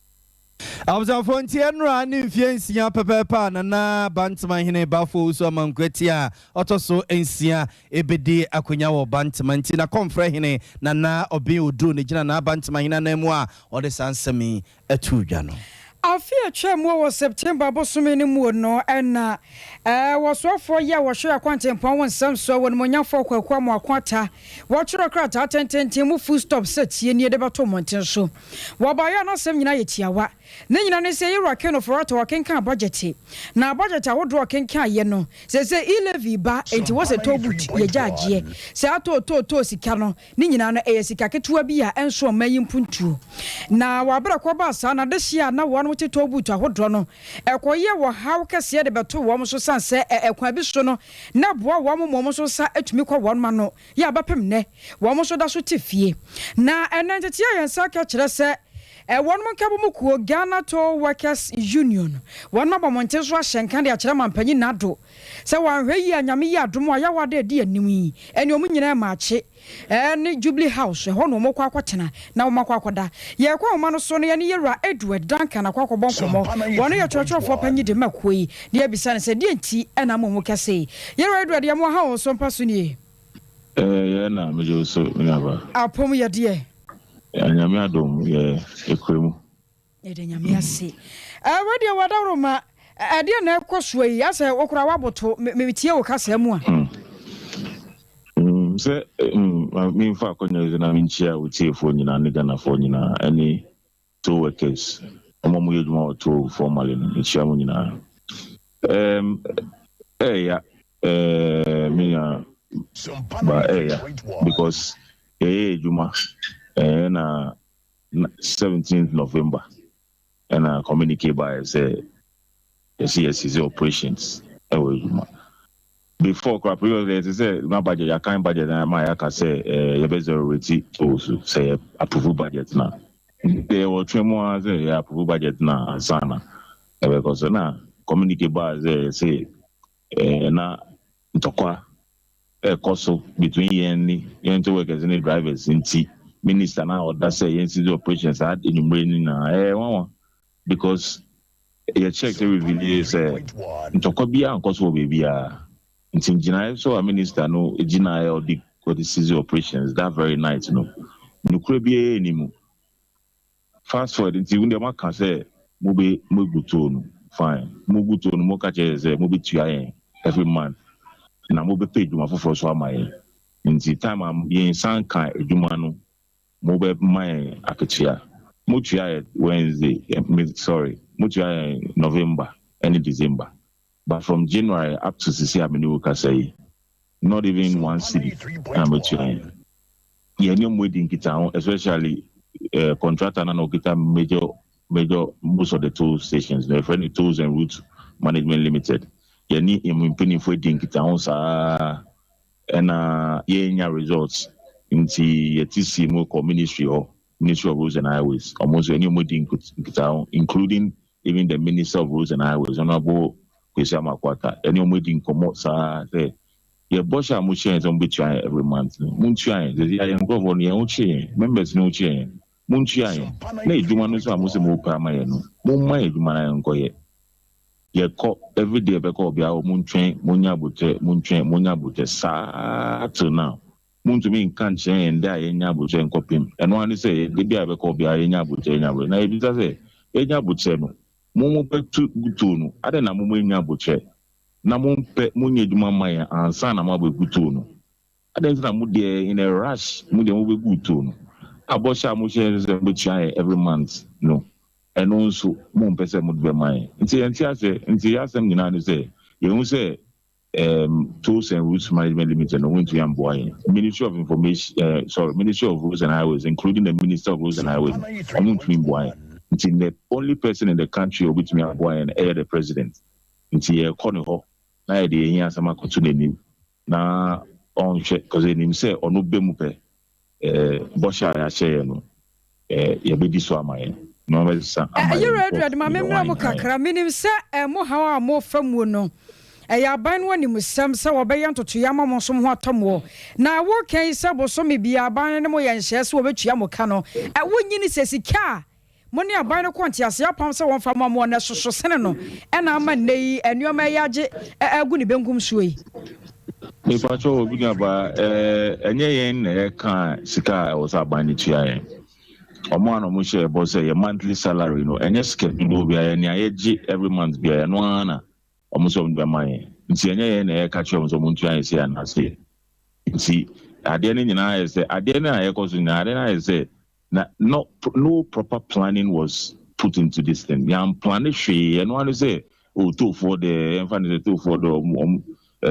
Abza Fontienra ni mfiensia pepepa na Bantama hine bafo so amankwetia otoso ensia ebedi akonya wo Bantama nti na konfre hine na obi odu ne gina na Bantama hina na mu a ode sansemi atudwa no Afia chemo was September bosumi ni mu no na was for ya wo hwe akwantempa won sam so won monya for kwakwa mo akwata wo chiro krata atententi mu full stop set ye ni de bato monten so wo ba ya na sam nyina ye tiawa na nyina ne se yiro akeno for ato wakenka budget na budget awodo wakenka ye no se elevi ba enti wo se tobut ye jagie se ato to sika no ni nyina no sika ketua bi a enso mayi mpuntuo na wa bra kwa ba sa na de hia na wo to butu ahodo no ekoye wo haw kese de beto wo so sanse ekwa bi so no na boa wo mo so sa atumi kwa wo ma no ya bapem ne wo so da so tifie na enentete ya nsa ka kire se won mo nkabo mu kuo Ghana to Workers Union won ma bomonte so ahyenka de akire mampanyi nado se wanhwe yi anyame yi adom a ya wade de anim yi eni omu nyina ma ache ni Jubilee House ho no mo kwa kwatena na wo makwa akoda ye kwa wo no so no ye ne yewura Edward Duncan akwa kwobon komo won ye chorofo panyi de makoi ne ebisa ne se de enti ena mo mu kase yewura Edward ye mo ha wo so mpaso ni ye na mejo so nyaba apom ye de anyame adom ye ekremu de nyame ase wadi wadawroma ade na ekoso yi ase okura waboto metie wo kasa mu a se mi fa konya na minchia utiefo nyina ne Ghana fo nyina any two workers omomu yeduma to formally minchia mu nyina minya ba because juma na 17th November and communicate by say yes operations juma before crap previously say my budget ya kind budget na my aka say you be zero rate also say approve budget na they were tremo say approve budget na sana because na communicate by say na ntokwa cost between yen to workers and drivers inti minister na order say yen see operations had enumerating na one because you check the review say ntokwa bia cost for baby in Jina, so a minister no Jina or the season operations that very night no could be anymore. Fast forward until the man can say Mubuton fine Mubuton Mokache say Mubitu every month na mobe paid my for so my in the time I'm being sanka Jumano Mobe my Akachia Mutia Wednesday Mutia November and December. But from January up to Sisi Aminu say not even one city. I'm trying. Yeah, no waiting kita, especially contractor and kita major most of the toll stations. They're friendly tolls and route management limited. Yeah, need impending for waiting kita sa and yeah results into TC Moko Ministry of Roads and Highways. Almost any waiting kita, including even the Minister of Roads and Highways. Honorable Kwesi Makwata, any meeting come sa say your boss are much on every month. Munchian, the young governor, your chain, members no chain. Munchian, nay, do one is a Muslim Pamayano. Mumma, Juman, Goye. Ye call every day because be our Munchain, Munya Bute, sa till now. Moon to me can't change and die in Yabuche and copy. And one say, the be a call be a Yabuche and Yabu. Now, it does say, Yabuche. Mumu pe gutunu ade na mumu nya boche na mumpe munye duma maya ansa na mabe gutunu I didn't know in a rush, Mudia will be good too. Abosha Musha every month, no. And also, Moon Pesa would be mine. Until Yasam United say, you say, Tools and Routes Management Limited and Winter Young Boy, Ministry of Information, Ministry of Roads and Highways, including the Minister of Roads and Highways, Winter Boy. Until the only person in the country of which me are boy and air the president. Until a corner hall, now the Yasama Cotunim, now on check because they name say or no bemupe, Bosha, I say, no, ya be this one, my. You read my memory, Kakra, meaning, sir, and more how more from Wuno. I bind one in with some so obey to Yama somewhat Tomo. Now, what can you say about some be a binding more and shares over Chiamocano? At one unit says he car. Money a binding quantity as your palms one from one social senano, and I'm a nay, and your mayaje a good bengum sui. Me pacho obi aba enye ka sika was abani chia omo an omo share boss say your monthly salary no enye schedule bi ya ni ayeji every month bi ya no ana omo so mbe man nti enye na ka che omo so muntu an say na say nti ade ne nyina ya say ade na ayekoso na ade na ya say na no proper planning was put into this thing ya plan hwe e no an say o to for the emphasis to for the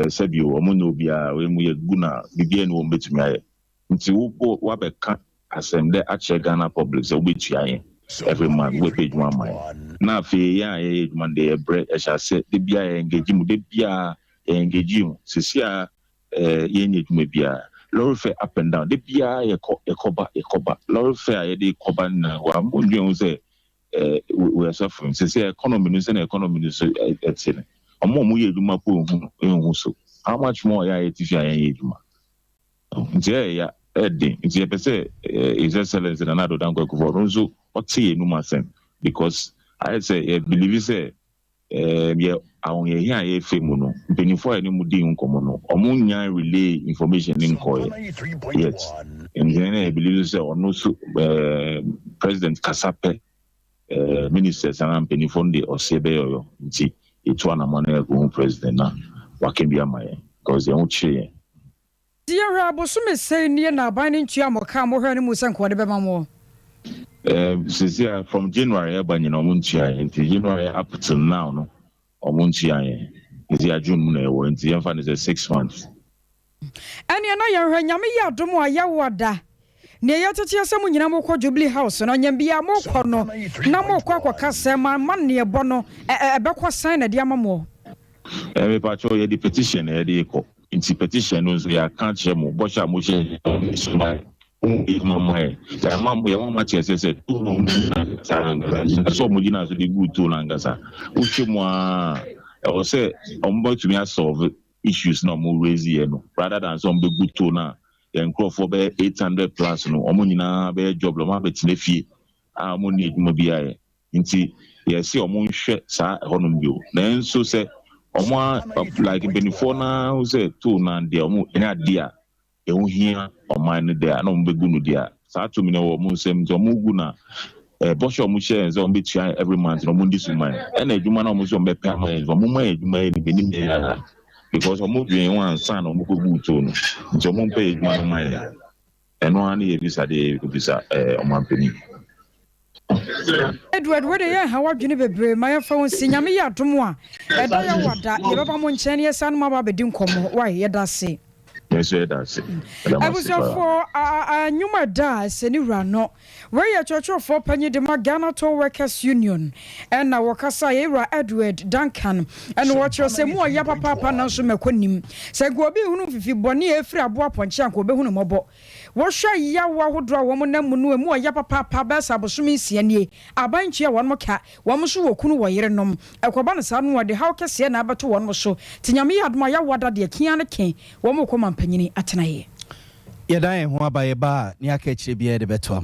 Sabio, Omonobia, when we guna, begin one bit me. Until Wabeka ascend at Ghana public, so which I every month we pay 1 mile. Now, Fay, Monday, bread, as I said, the Bia engage him, the Bia engage him, Cecilia, Yenit Mebia, Lord Fair up and down, the Bia, a coba, Lord Fair, the coban, one say, we are suffering, Cecilia, economy, and economy, etc. How much more ya eduma ntia edi ntia pese is excellence na do dan kwakufo nso otie enuma sen because I say believe say ye awon ye hia ye femu no mpenifo ani mu di nkomo no omunya relay information in koye yes and then I believe say ono so president Kasape ministers and mpenifo de osebe yo nti it's one among the president now. What can be a man? Because they won't cheer. Dear Rabo, some say near now binding Chiamo Camo Hernimus and Quadabamo. Since from January, but you know, Munchia until January up till now, no, or Munchia is your June or in the infant is 6 months. And you know, you're Yamia Domo Yawada. Near to someone in a Jubilee House and on Yambia Mokono, no more Quack Cassama, money a bono, a backward sign at Yamamo. Every patrol, the petition, the petition was we can't share more, Bosha Mushe, my mamma, the mamma, your much as I said, so Mudina to be good to Langasa. Uchimwa, I will say, I'm going to me solve issues no more raising, rather than some good to now. And crop for 800 plus no omunina be job lo ma betine fie amoni edumobia nti ye se omun hwe sa honum bio na enso se omo like benefo na who say to na de omu ina dia e hu hia oman ne dia na ombegu no dia sa to mi na wo mun sem nti omu gu na bosho omu share nzo ombe tia every month no mun disuman e na eduma na omu so ombe pa ma omu ma eduma ni benim because I'm moving one son or move to no. So mum pay my money. And one year visa day visa on my penny. Edward, where they are, how are you never my phone senior me out to moi. I don't know what that you ever Monchenia San Maba didn't come. Why, yeah, that's it. Yes, that's it. I was for a new das and you ran no. Where your church for Penny de Magana to Workers Union and now Wakasa era Edward Duncan and watch your say more Yapa Papa Nansum Quenim. Say go be if Bonnie a free aboa ponchanko be hunumobo. What shall Yawa who draw woman and Munu more Yapa Papa Bass Abosumi Siani, a bunch of one more cat, one musu kunu yerenom, a Quabana San what the Hawker Siena but to one more so. Tinyami had my Yawada de Kiana King, one more common penny at night. Yedai, who by a bar near catch a beer the better.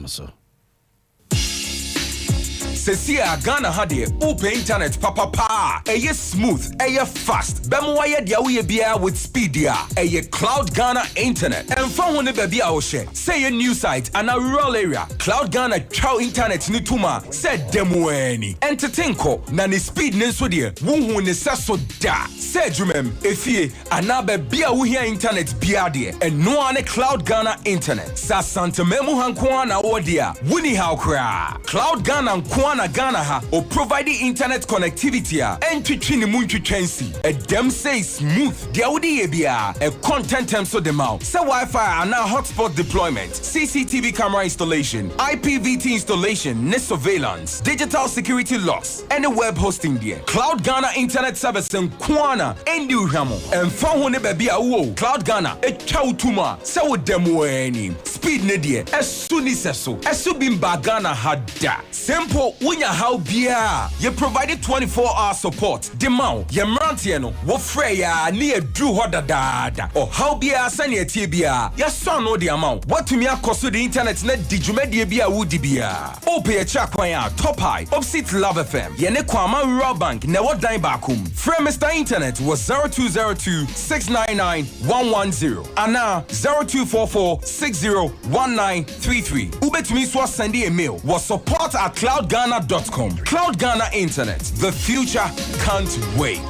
Sesia Ghana hade open internet papa eye smooth eye fast bemo waye dia we bia with speed dia eye Cloud Ghana internet and phone one baby a wo share say a new site and a rural area Cloud Ghana chow internet ni tuma said demo any entertain ko na ni speed ne so de wo ne saso da say jumem efie anabe bia wo hia internet bia de and no ane Cloud Ghana internet sa santa memu hanko na wo dia wuni how kra Cloud Ghana Kwana Ghana ha or providing internet connectivity and twitching the moon twitchency a dem say smooth the audi ebia a content terms so the mouth say Wi-Fi and now hotspot deployment CCTV camera installation IPVT installation net surveillance digital security locks and the web hosting there Cloud Ghana internet service in Kwana and you hamo and found one baby a Cloud Ghana a chow tuma so with them any speed nedia as soon as so as so been Ghana had that simple when ya how bia you provided 24-hour support the mount ye mrantie no wo freya near drew hoda dada or how bia sane tibia ya son no the amount what to me akoso the internet net digumedie bia wudi bia ope cha kwan ya top high opposite Love FM ye ne kwama rural bank ne wo dan bakum free Mr Internet was 0202-699-110 and now 0244-601933 ubetumi so send a mail was support@cloudghana.com. Cloud Ghana Internet. The future can't wait.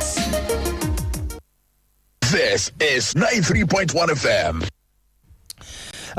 This is 93.1 FM.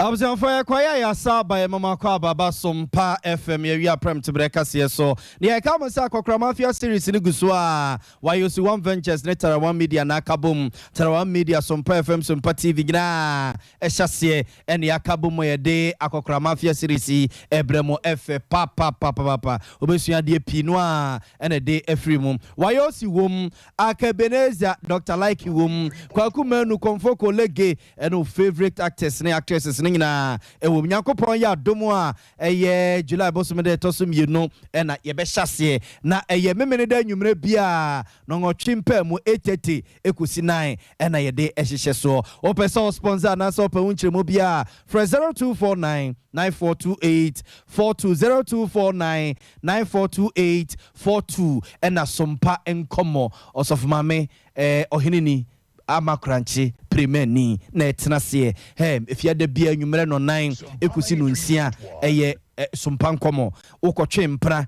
I was on fire kwaya ya saba ya mama kwa baba Sompa FM ya wia prem tibreka so ni kama sa kokra mafia series ni guswa wa yosi one ventures ne Tarawan Media na kabum Tarawan Media Sompa FM Sompa TV gina ehyasie ene yakabum ye de akokra mafia series ebremo efe papa obesua de pino a ene de efrimum wa yosi wom akabeneza Dr. Like wom kwaku manu komfoko lege eno favorite actors ne actresses na ewo nyankopon ya domo a eye July bosom de tosum yenu na ye be hyase na eye memene da nwumre bia no ngotwimpa mu 8:30 ekusi 9 na ye de ehyehyɛ so o person sponsor na so pa unchire mu bia for 0249 9428 420249 9428 42 na Sompa enkomo osofumame ohinini amakranche premeni na etnase if you had bia nwumre no 9 ekusi no nsia eye Sompa nkomo ukotwe mpra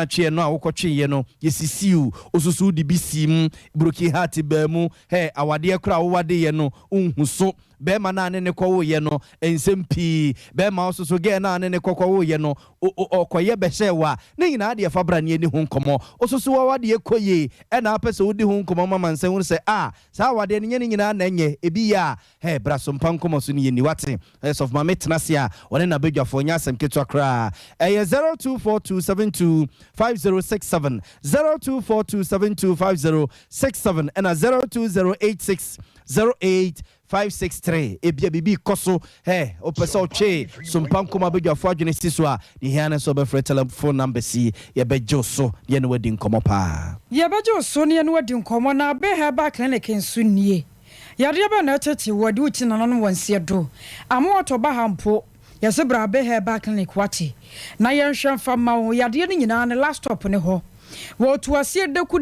twe no a ukotwe ye no yesisiu osusu di bisim broki heart ba mu awade akra wode ye no unhuso bema na ne kwo ye no ensempi bema ososo ge na ne kwo ye no okoye behyewa ne nyina de fabra ne ni hu nkomo ososo wade ekoye na apese wodi hu nkomo mama nsen hu se sa wade ne nyina na nye ebi ya bra Sompa nkomo so ne ye ni wate of mama tenase a one na badwafo nya asem ketu akra 0242725067 0242725067 and 0208608 ebia bibi koso opesa oche Sompa nkoma badwafo adwene siso a ne hiana so be free telephone number si ye bejo so ye ne wadi nkomo pa ye bejo so ne ne wadi nkomo na be heba clinic nso nie yade be na tete wadi uchi na no wansie do amo to ba hampo yase brabe heba clinic wati na yenhwe fama wo yade ne nyina ne laptop ne ho wo to asie deku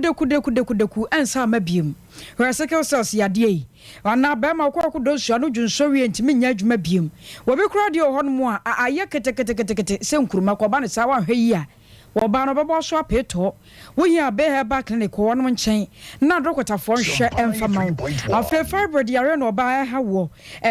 ensa mabiem we second cells yade yi wana be ma kwa do sua no dwunso wie ntimi nya adwuma biem wo be kura de ho no mu a aye kete se nkuruma kwa ba ne sa wa hwe yi a wo ba no bebo so apeto wo hi abe heba clinic wo no nchen na dokotafo nhwe emfama afa fibroid yare no ba ha wo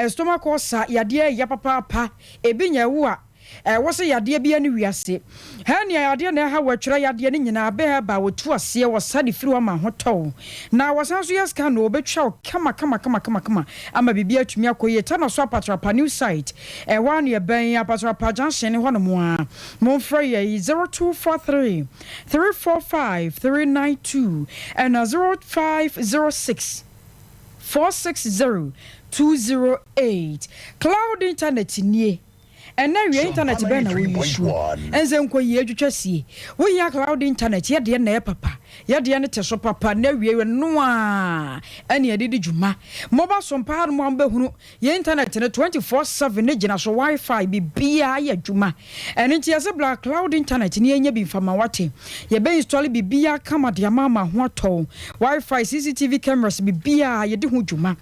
stomach ulcer yade ya papa ebi nya wo a wo se yade bia ne wiase ha ne yade na ha watwira yade ne nyina be heba wo tu ase wo sade firi wa ma hoto na wasanso yeska no obetwa kama ama bibia atumi akoye ta na so apatrapa new site one ye ben apatrapa junction ne ho no mo a mo frɛ ye 0243 345 392 and 0506 460 208 cloud internet nie and now your internet be na we issue enze nko ye adwutwa sie we ya cloud internet ye de na papa ya de ne te so papa na wie no a ene adidi dwuma mobile Sompa no mo behunu ye internet ne 24/7 ne gina so wifi bibia ya dwuma ene nti yase black cloud internet ne enya bi fama wate ye be install bibia kama de mama ho atɔ wifi CCTV cameras bibia ye de ho dwuma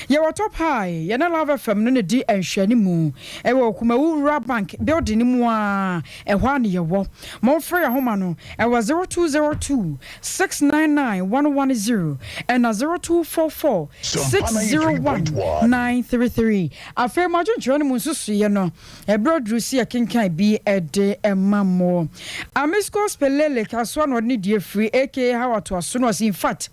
ye top high ye na love fm no ne di enhwani mu e wo Kumawu Rural Bank building mu a ehwa ne ye wo mo free ahoma no e was 0202 699 110 and 0244 601 933 afa ma jonjoro ne mu nsusu ye no e brodru si akenkan bi ede emamo amisko spelele kaso no ne die free aka how to aso no in fact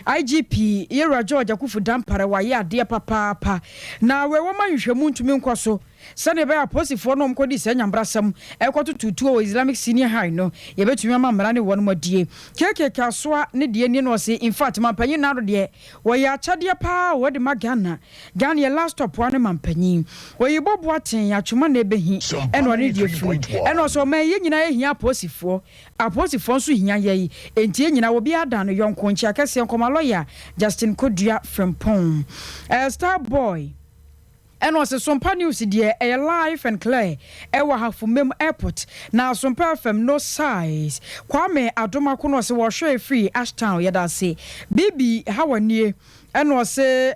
IGP Yera George Akufu Dampare wa ye ade papa na we wo manhwehwemu ntumi nkoso sane be aposifo no mkodi se nyambrasam ekoto tutu o Islamic Senior High no ye betumi amamra ne won modie keke kasoa ne de ni no se in fact mampanyi na do de wo ya chade pa wo de magana Ghana ye last stop one mampanyi wo ye bobo aten atwuma na ebehi eno ne de free eno so ma ye nyina ye hia aposifo nso hia ye enti ye nyina wo bi ada no yonko nchi akese nkoma lawyer Justin Kodua from Pom Star Boy and was a Sompa news dear a life and clear ewa hafumem airport na Sompa FM no size Kwame Adoma kuno se wa share free Ashtown yada say baby how near and was say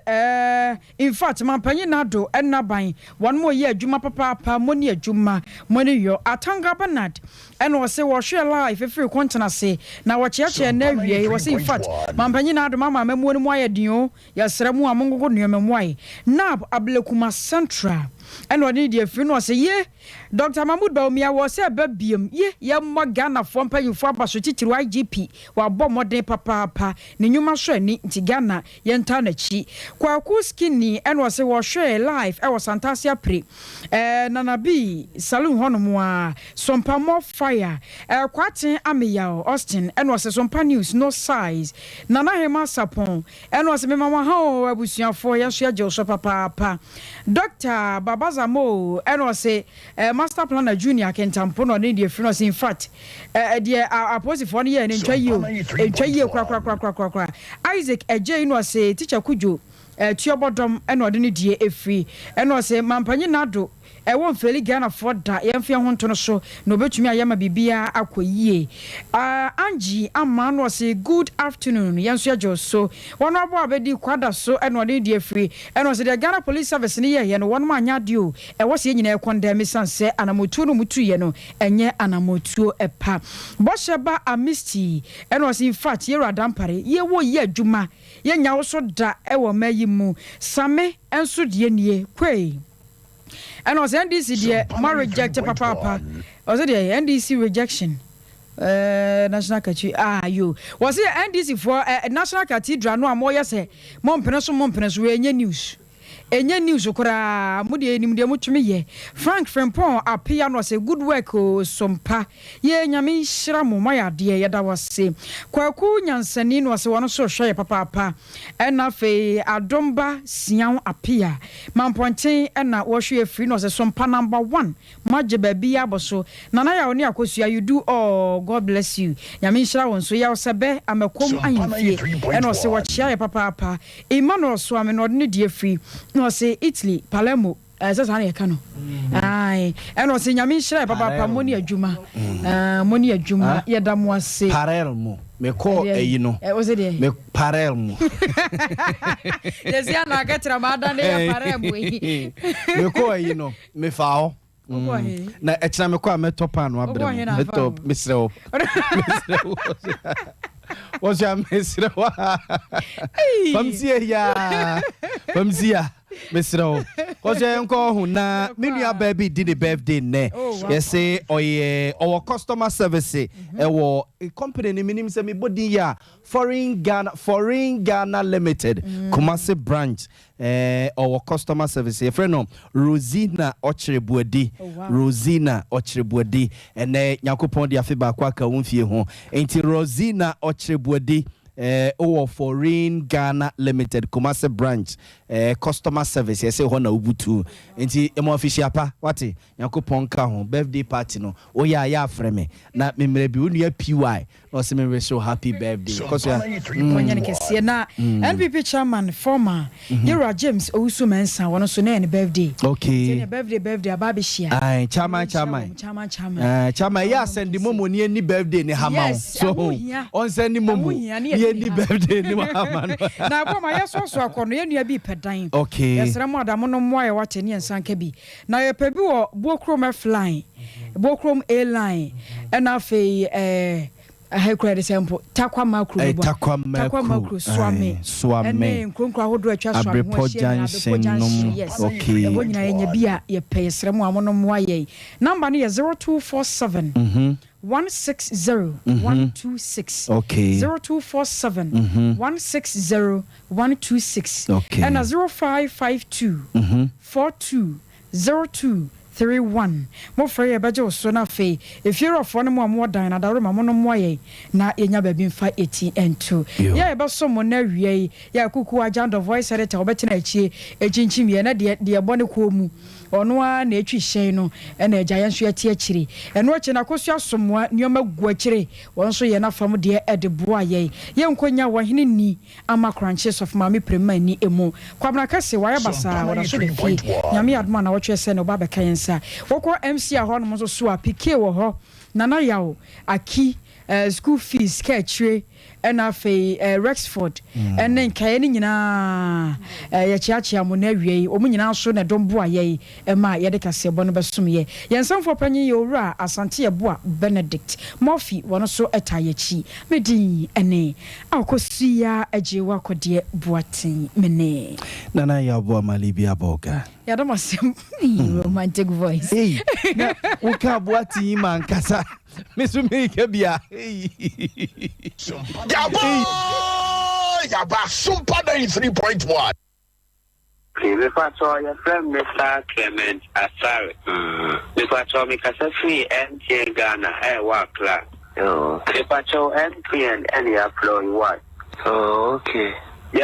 in fact mampanyi nado and naban one more year juma papa money juma money yo atanga Bernard and was say wa share life free kontana say na wa chiache na wie was in fact mampanyi nado mama memu mu ayedin ya sremu amongogo nuememu ay nab ablekuma Central and what need free no say ye Dr. Mahmoud Baumia was a babium ye mo Ghana for paying for baso titiru IGP wa bɔ modern papa ne nyuma hwɛ ni nti Ghana ye nta na chi kwaku skinny and was a hwɛ live e was Santasia pre nana bi saloon hono a Sompa more fire kwaten ameya Austin and was a Sompa news no size nana hema sapon and was me mama ha abusuafo ye so agye so papa Dr. Babazamo and was a master planner junior kentampo no ne de free in fact de aposifo no ye ne ntwa yi kwa Isaac Eje no say teacher Kujo tuobodom and ode ne die efri and was say mampanyi nado e won feli Ghana for da yemfia ho nto no so no betumi ayama bibia akoyie Angie Amman was say good afternoon yenso ajo so one abo abedi kwada so and ode die efri and was the Ghana Police Service ne ye no one man ade e was ye nyina condemn sanse anamotu no mutu ye no enye anamotu epa bosheba amisti and was in fact ye radampare ye wo ye adwuma ye nya wo so da e wo mayi mu same enso de nie kwei and was NDC dear my reject papa was it the NDC rejection national cathedral you was it NDC for national cathedral no amoya say mom peneso we enye news okura mudi enim de mutumi ye Frank Frempon apia no say good work o Sompa ye nyame hira mo ma yade ye da wase kwaku nyansani no say wono so hwe papa ena fe adomba sian apia mamponten ena wo hwe free no say Sompa number 1 maje baby aboso nana ya oni akosua you do all God bless you nyame hira won so ya sebe amakom ahimfie ena say wo chia papa Emmanuel so ame no de die free no say Italy Palermo sasa na yeka no ai eno se nyame hira papa moni adwuma moni adwuma yedamo ase Palermo me ko eyi no me Palermo desia na gatra mada ne ya Palermo me ko eyi no me fao na etina me ko me top an abrem me top misrewo what's your misrewo famsia Mr. Oje nko hu na menua baby did the birthday ne yes say oye our customer service e wo company ni minim say me body ya foreign Ghana limited Kumasi branch our customer service e friend no Rosina Ochrebuadi Rosina Ochrebuadi ene yakopon dia fe ba kwa ka wonfie ho enti Rosina Ochrebuadi foreign Ghana limited Kumasi branch customer service yes ho na ubutu enti emo official pa wati yakopon ka ho birthday party no oya ya freme na memre bi onua PY was me wish you happy birthday. Because NPP chairman former Yura James Owusu Mensah one so na birthday. Okay. Birthday ababishia. Aye, chairman. Yeah, send the momo ni any birthday ni hama. So on send the momo ni any birthday ni hama. Na kwa ma yeso so akono ye nua bi pedan. Okay. Yesra mo adamo no mo aye wate ni ensanka bi. Na ye pe bi wo Bokrom flying. Bokrom airline. And afi I credit sample Takwa Macro Swami and Kunkra who do a trust yes. Okay. When you be a pay Sremo number near 0247 160 126. Okay. 0247 160 126. Okay. And a 0552 4202 31 mo free ebeje so na fe if you're of one more dan na daro ma mo no moye na yenya ba bi mfa 18 and 2 yeah ebe so mo na wie ya kuku agent of voice editor obetena achie ejinchim ye na de bone ko mu ono a na etwi hyen no na agya nso ati akiri eno achi na kosu asomoa nioma gu akiri won so ye na fam de edeboa ye nkonya wo hene ni ama crunches of mami prema ni emu kwabna kase waya basa wona so de fi nyame adma na wo twese no ba be kan woko MC a ho no so so a pike wo ho nana yawo aki school fees ka chire and afi Rexford and then kayeni nyina ya chiachia mo na wie o mu nyina so na dombo aye e ma ye de kase bo no besum ye yensamfo panyi ye owura asante ye bo Benedict Murphy wono so etaye chi medin ene akosia ajewa kode boaten mene nana ya bo malibi aboga ya do masem romantic voice na wo ka boaten man kasa mesumi kebia Yaba Sompa 93.1. If I saw your friend Mr. Clement Asare, if I saw me free MTN Ghana, work class. If I saw MTN any employee what? Oh, okay.